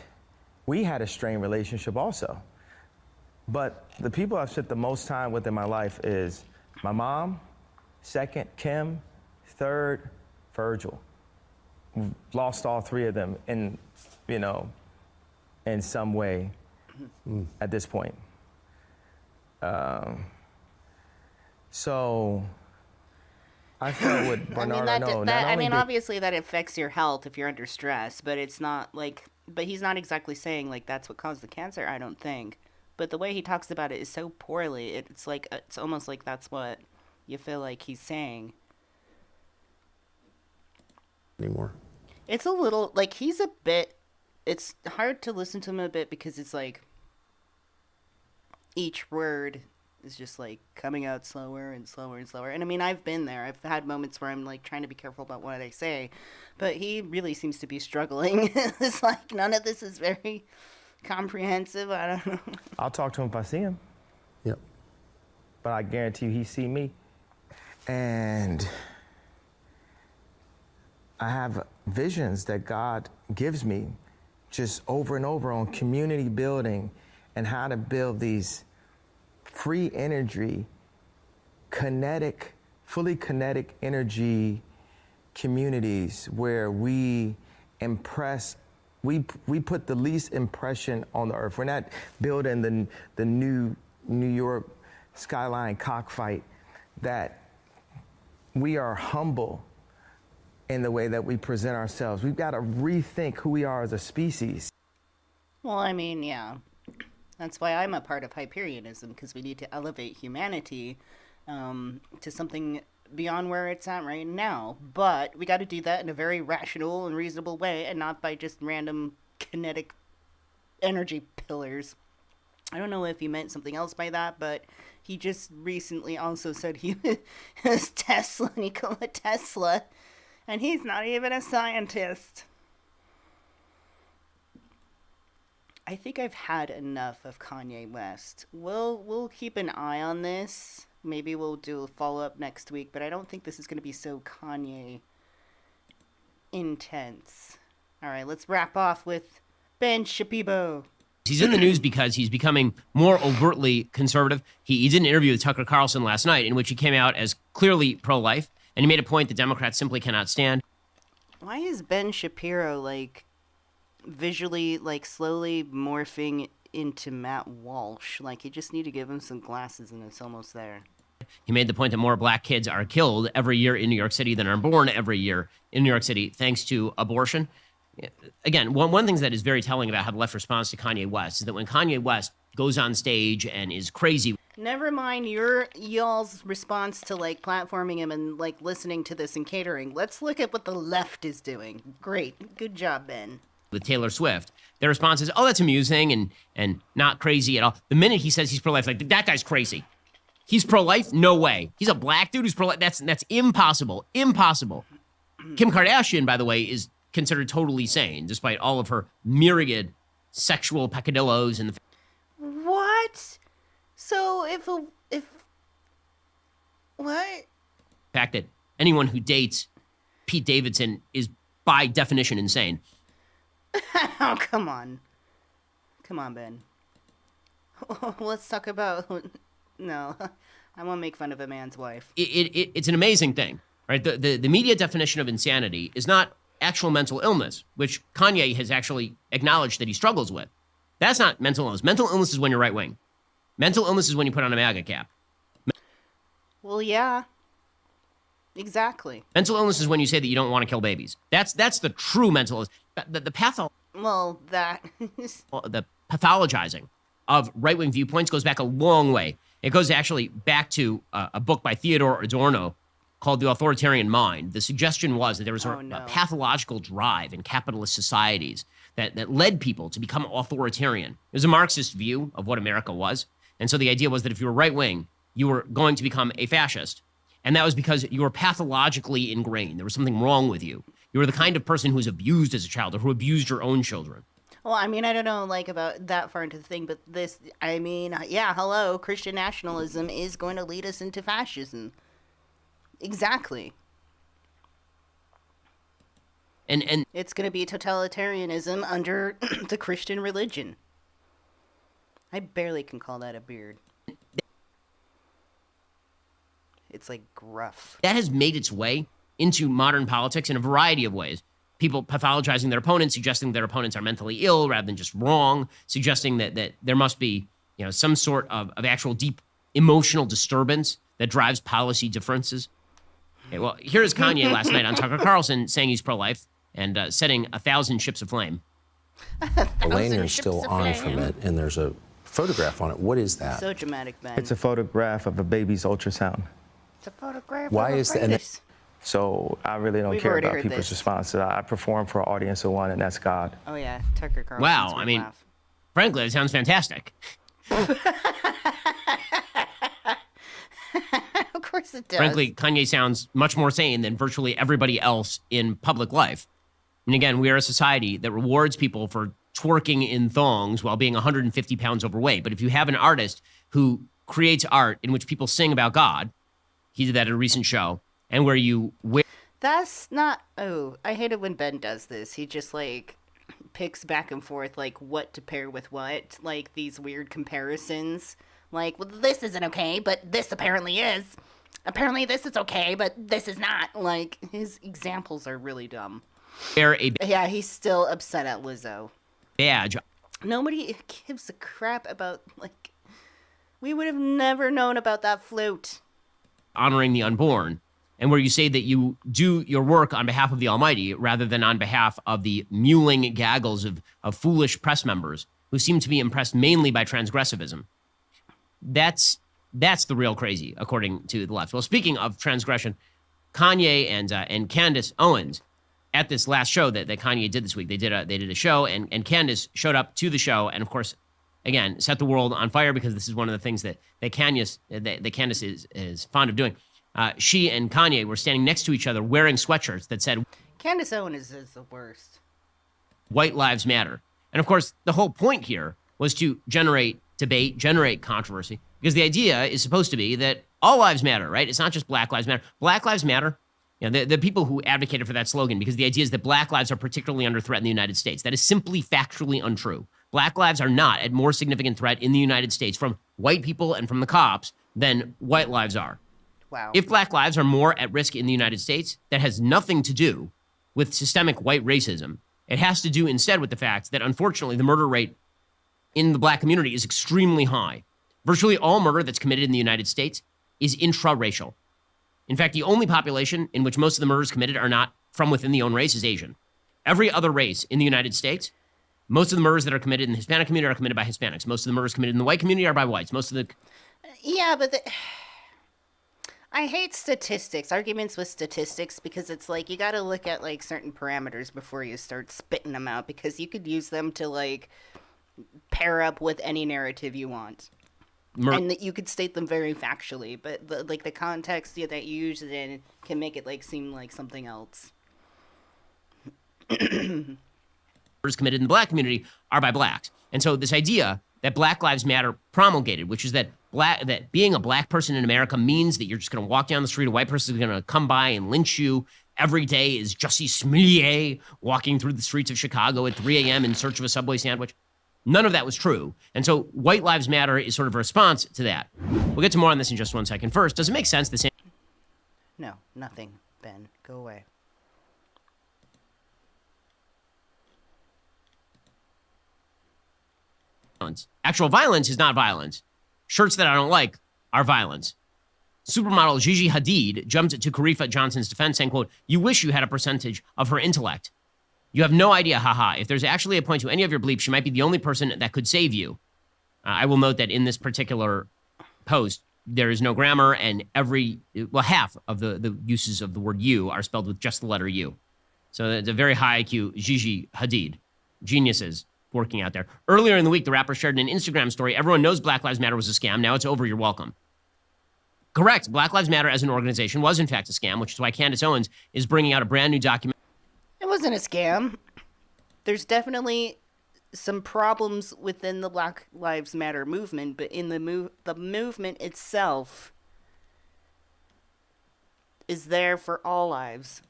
we had a strained relationship also. But the people I've spent the most time with in my life is my mom, second, Kim, third, Virgil. Lost all three of them in, you know, in some way at this point. So I felt with Bernard Arnault, not only did obviously that affects your health if you're under stress, but it's not like, but he's not exactly saying like that's what caused the cancer, I don't think. But the way he talks about it is so poorly, it's like, it's almost like that's what you feel like he's saying. Anymore. It's a little, like, he's a bit, it's hard to listen to him a bit because it's like, each word is just like coming out slower and slower and slower. And I mean, I've been there. I've had moments where I'm like trying to be careful about what I say, but he really seems to be struggling. It's like none of this is very comprehensive. I don't know. I'll talk to him if I see him, Yep. but I guarantee you he see me. And I have visions that God gives me just over and over on community building and how to build these free energy, kinetic, fully kinetic energy communities where we impress, we put the least impression on the earth. We're not building the new New York skyline cockfight, that we are humble in the way that we present ourselves. We've got to rethink who we are as a species. Well, I mean, yeah. That's why I'm a part of Hyperianism, because we need to elevate humanity to something beyond where it's at right now. But we got to do that in a very rational and reasonable way, and not by just random kinetic energy pillars. I don't know if he meant something else by that, but he just recently also said he was Tesla, Nikola Tesla, and he's not even a scientist. I think I've had enough of Kanye West. We'll keep an eye on this. Maybe we'll do a follow-up next week, but I don't think this is going to be so Kanye intense. All right, let's wrap off with Ben Shapiro. He's in the news because he's becoming more overtly conservative. He did an interview with Tucker Carlson last night in which he came out as clearly pro-life, and he made a point that Democrats simply cannot stand. Why is Ben Shapiro, like, visually, like, slowly morphing into Matt Walsh? Like, you just need to give him some glasses and it's almost there. He made the point that more black kids are killed every year in New York City than are born every year in New York City thanks to abortion. Again, one thing that is very telling about how the left responds to Kanye West is that when Kanye West goes on stage and is crazy. Never mind y'all's response to, like, platforming him and, like, listening to this and catering. Let's look at what the left is doing. Great. Good job, Ben. With Taylor Swift, their response is, oh, that's amusing and not crazy at all. The minute he says he's pro-life, like, that guy's crazy. He's pro-life? No way. He's a black dude who's pro-life. That's impossible. Impossible. Kim Kardashian, by the way, is considered totally sane, despite all of her myriad sexual peccadillos and the What? So what? fact that anyone who dates Pete Davidson is by definition insane. Oh, come on. Come on, Ben. Let's talk about... No, I won't make fun of a man's wife. It's an amazing thing, right? The media definition of insanity is not actual mental illness, which Kanye has actually acknowledged that he struggles with. That's not mental illness. Mental illness is when you're right wing. Mental illness is when you put on a MAGA cap. Well, yeah. Exactly. Mental illness is when you say that you don't want to kill babies. That's the true mental illness. Well, that... The pathologizing of right-wing viewpoints goes back a long way. It goes actually back to a book by Theodore Adorno called The Authoritarian Mind. The suggestion was that there was a pathological drive in capitalist societies that led people to become authoritarian. It was a Marxist view of what America was. And so the idea was that if you were right-wing, you were going to become a fascist. And that was because you were pathologically ingrained. There was something wrong with you. You were the kind of person who's abused as a child or who abused your own children. Well, I mean, I don't know, like, about that far into the thing, but this, I mean, yeah, hello, Christian nationalism is going to lead us into fascism. Exactly. And It's going to be totalitarianism under the Christian religion. I barely can call that a beard. It's like gruff. that has made its way into modern politics in a variety of ways. People pathologizing their opponents, suggesting their opponents are mentally ill rather than just wrong, suggesting that there must be, some sort of actual deep emotional disturbance that drives policy differences. Okay, well, here is Kanye last night on Tucker Carlson saying he's pro-life and setting 1,000 ships aflame. The lanyard's ships still of on flame. from it, and there's a photograph on it. What is that? So dramatic, Ben. It's a photograph of a baby's ultrasound. It's a photograph Why of a is that- and fetus. So I really don't We've care already about heard people's this. response to that. I perform for an audience of one, and that's God. Oh, yeah, Tucker Carlson. Wow, I mean, frankly, it sounds fantastic. Of course it does. Frankly, Kanye sounds much more sane than virtually everybody else in public life. And again, we are a society that rewards people for twerking in thongs while being 150 pounds overweight. But if you have an artist who creates art in which people sing about God, he did that at a recent show, and where you wear That's not. Oh, I hate it when Ben does this. He just like picks back and forth, like what to pair with what, like these weird comparisons. Like, well, this isn't okay, but this apparently is. Apparently, this is okay, but this is not. Like, his examples are really dumb. a Yeah, he's still upset at Lizzo. badge Nobody gives a crap about, like, we would have never known about that flute. honoring the unborn, and where you say that you do your work on behalf of the Almighty rather than on behalf of the mewling gaggles of foolish press members who seem to be impressed mainly by transgressivism. That's the real crazy, according to the left. Well, speaking of transgression, Kanye and Candace Owens at this last show that Kanye did this week, they did a show, and Candace showed up to the show, and of course, again, set the world on fire because this is one of the things that Candace is fond of doing. She and Kanye were standing next to each other wearing sweatshirts that said Candace Owens is the worst. "White Lives Matter." And of course, the whole point here was to generate debate, generate controversy, because the idea is supposed to be that all lives matter, right? It's not just Black Lives Matter. Black Lives Matter, the people who advocated for that slogan, because the idea is that Black lives are particularly under threat in the United States. That is simply factually untrue. Black lives are not at more significant threat in the United States from white people and from the cops than white lives are. Wow. If Black lives are more at risk in the United States, that has nothing to do with systemic white racism. It has to do instead with the fact that, unfortunately, the murder rate in the Black community is extremely high. Virtually all murder that's committed in the United States is intraracial. In fact, the only population in which most of the murders committed are not from within the own race is Asian. Every other race in the United States, most of the murders that are committed in the Hispanic community are committed by Hispanics. Most of the murders committed in the white community are by whites. Most of the... Yeah, but I hate statistics, arguments with statistics, because it's like you got to look at like certain parameters before you start spitting them out, because you could use them to like pair up with any narrative you want. And that you could state them very factually, but the context that you use it in can make it like seem like something else. Murders committed in the Black community are by Blacks. And so this idea that Black Lives Matter promulgated, which is that being a Black person in America means that you're just going to walk down the street, a white person is going to come by and lynch you. Every day is Jussie Smollett walking through the streets of Chicago at 3 a.m. in search of a Subway sandwich. None of that was true. And so White Lives Matter is sort of a response to that. We'll get to more on this in just one second. First, does it make sense the same? No, nothing, Ben. Go away. Actual violence is not violence. Shirts that I don't like are violence. Supermodel Gigi Hadid jumped to Karifa Johnson's defense saying, quote, "You wish you had a percentage of her intellect. You have no idea, haha. If there's actually a point to any of your beliefs, she might be the only person that could save you." I will note that in this particular post, there is no grammar, and half of the uses of the word you are spelled with just the letter U. So it's a very high IQ Gigi Hadid. Geniuses working out there. Earlier in the week, the rapper shared an Instagram story. Everyone knows Black Lives Matter was a scam. Now it's over. You're welcome. Correct. Black Lives Matter as an organization was, in fact, a scam, which is why Candace Owens is bringing out a brand new document. wasn't a scam. There's definitely some problems within the Black Lives Matter movement, but in the movement itself is there for all lives.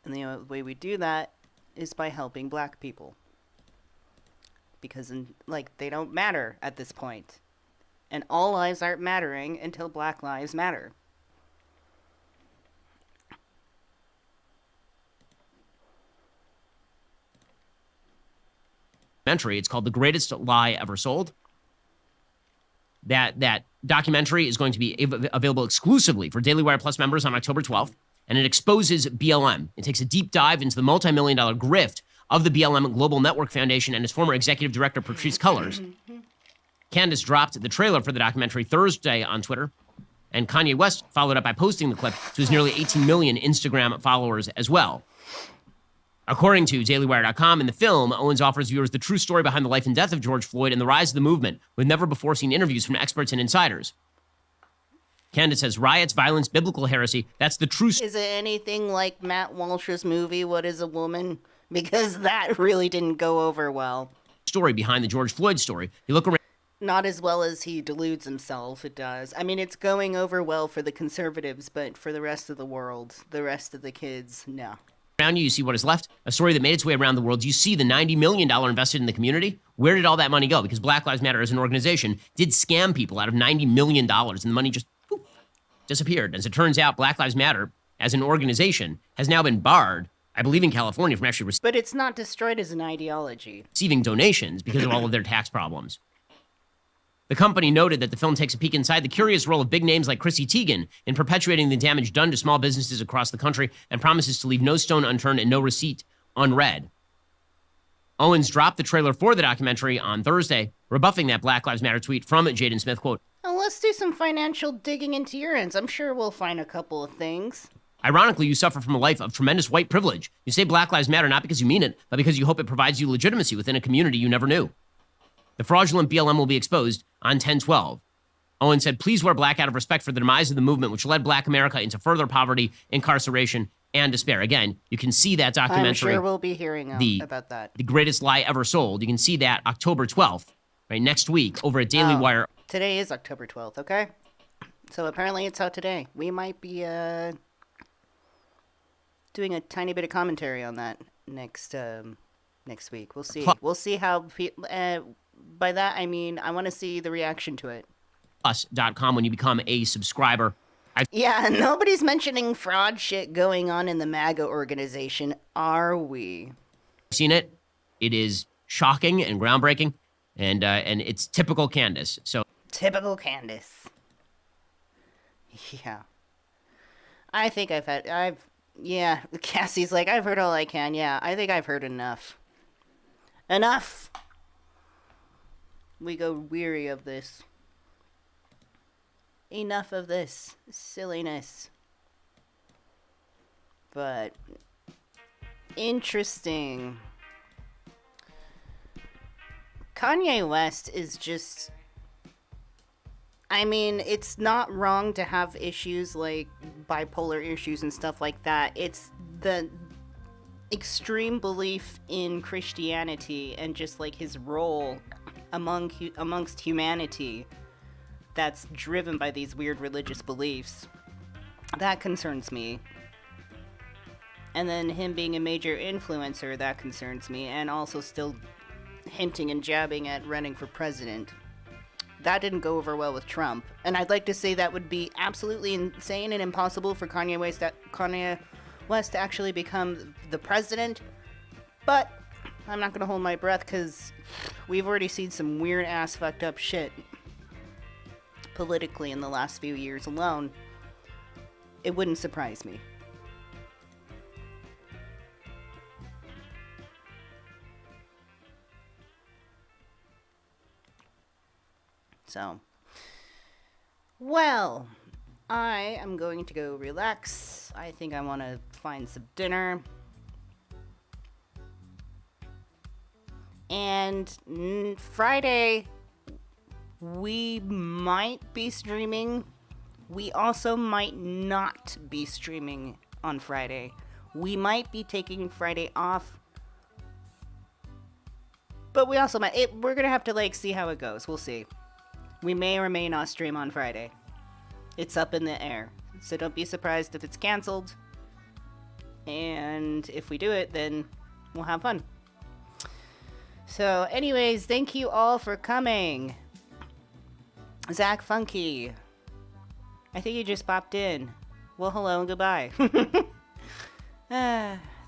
And the way we do that is by helping black people. Because, they don't matter at this point. And all lives aren't mattering until Black Lives Matter. It's called The Greatest Lie Ever Sold. That documentary is going to be available exclusively for Daily Wire Plus members on October 12th, and it exposes BLM. It takes a deep dive into the multi-million-dollar grift of the BLM Global Network Foundation and its former executive director, Patrisse Cullors. Candace dropped the trailer for the documentary Thursday on Twitter, and Kanye West followed up by posting the clip to his nearly 18 million Instagram followers as well. According to DailyWire.com, in the film, Owens offers viewers the true story behind the life and death of George Floyd and the rise of the movement, with never-before-seen interviews from experts and insiders. Candace says, riots, violence, biblical heresy, that's the true Is it anything like Matt Walsh's movie, What is a Woman? Because that really didn't go over well. story behind the George Floyd story. You look around. Not as well as he deludes himself, it does. I mean, it's going over well for the conservatives, but for the rest of the world, the rest of the kids, no. Around you see what is left, a story that made its way around the world. You see the $90 million invested in the community. Where did all that money go? Because Black Lives Matter as an organization did scam people out of $90 million, and the money just disappeared. As it turns out, Black Lives Matter as an organization has now been barred, I believe in California, from actually But it's not destroyed as an ideology. receiving donations because of all of their tax problems. The company noted that the film takes a peek inside the curious role of big names like Chrissy Teigen in perpetuating the damage done to small businesses across the country and promises to leave no stone unturned and no receipt unread. Owens dropped the trailer for the documentary on Thursday, rebuffing that Black Lives Matter tweet from Jaden Smith, quote, Well, let's do some financial digging into your ends. I'm sure we'll find a couple of things. ironically, you suffer from a life of tremendous white privilege. You say Black Lives Matter not because you mean it, but because you hope it provides you legitimacy within a community you never knew. The fraudulent BLM will be exposed on 10/12. Owen said, please wear black out of respect for the demise of the movement, which led Black America into further poverty, incarceration, and despair. Again, you can see that documentary. I'm sure we'll be hearing about that. The Greatest Lie Ever Sold. You can see that October 12th, right, next week, over at Daily Wire. Today is October 12th, okay? So apparently it's out today. We might be doing a tiny bit of commentary on that next week. We'll see. We'll see how... by that, I mean, I want to see the reaction to it. Us.com when you become a subscriber. Yeah, nobody's mentioning fraud shit going on in the MAGA organization, are we? Seen it? It is shocking and groundbreaking, and it's typical Candace. So typical Candace. Yeah. I think yeah, Cassie's like, I've heard all I can. Yeah, I think I've heard enough. Enough! We go weary of this. Enough of this silliness. But interesting. Kanye West is just... I mean, it's not wrong to have issues like bipolar issues and stuff like that. It's the extreme belief in Christianity and just like his role amongst humanity that's driven by these weird religious beliefs. That concerns me. And then him being a major influencer, that concerns me. And also still hinting and jabbing at running for president. That didn't go over well with Trump. And I'd like to say that would be absolutely insane and impossible for Kanye West to actually become the president. But I'm not going to hold my breath because we've already seen some weird-ass fucked up shit politically in the last few years alone. It wouldn't surprise me. So, well, I am going to go relax. I think I want to find some dinner. And Friday, we might be streaming. We also might not be streaming on Friday. We might be taking Friday off. But we also might. We're going to have to, like, see how it goes. We'll see. We may or may not stream on Friday. It's up in the air. So don't be surprised if it's canceled. And if we do it, then we'll have fun. So, anyways, thank you all for coming. Zach Funky. I think you just popped in. Well, hello and goodbye.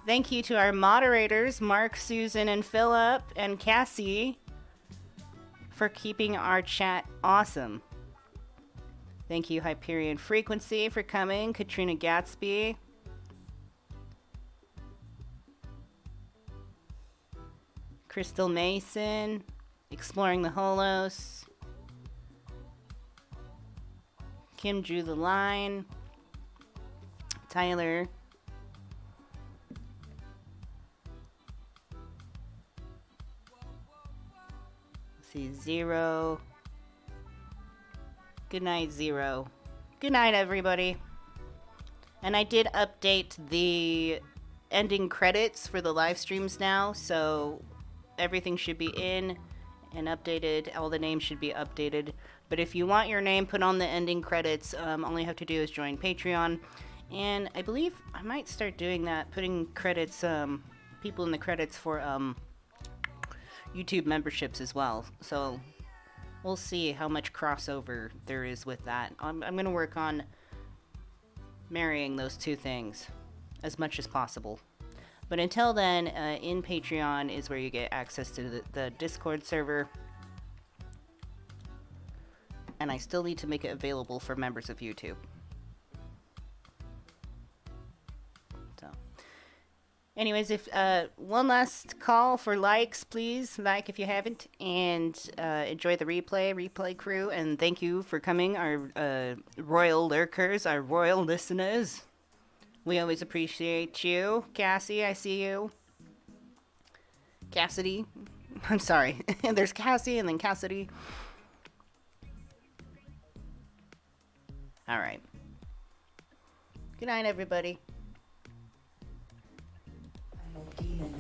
Thank you to our moderators, Mark, Susan, and Philip, and Cassie, for keeping our chat awesome. Thank you, Hyperion Frequency, for coming. Katrina Gatsby. Crystal Mason, Exploring the Holos. Kim drew the line. Tyler. Let's see, Zero. Good night, Zero. Good night, everybody. And I did update the ending credits for the live streams now, so everything should be in and updated. All the names should be updated. But if you want your name put on the ending credits, all you have to do is join Patreon. And I believe I might start doing that, putting credits, people in the credits for YouTube memberships as well. So we'll see how much crossover there is with that. I'm going to work on marrying those two things as much as possible. But until then, in Patreon is where you get access to the Discord server. And I still need to make it available for members of YouTube. So, anyways, if one last call for likes, please like if you haven't, and enjoy the replay crew, and thank you for coming, our royal lurkers, our royal listeners. We always appreciate you. Cassie, I see you. Cassidy. I'm sorry. There's Cassie and then Cassidy. All right. Good night, everybody. Demon.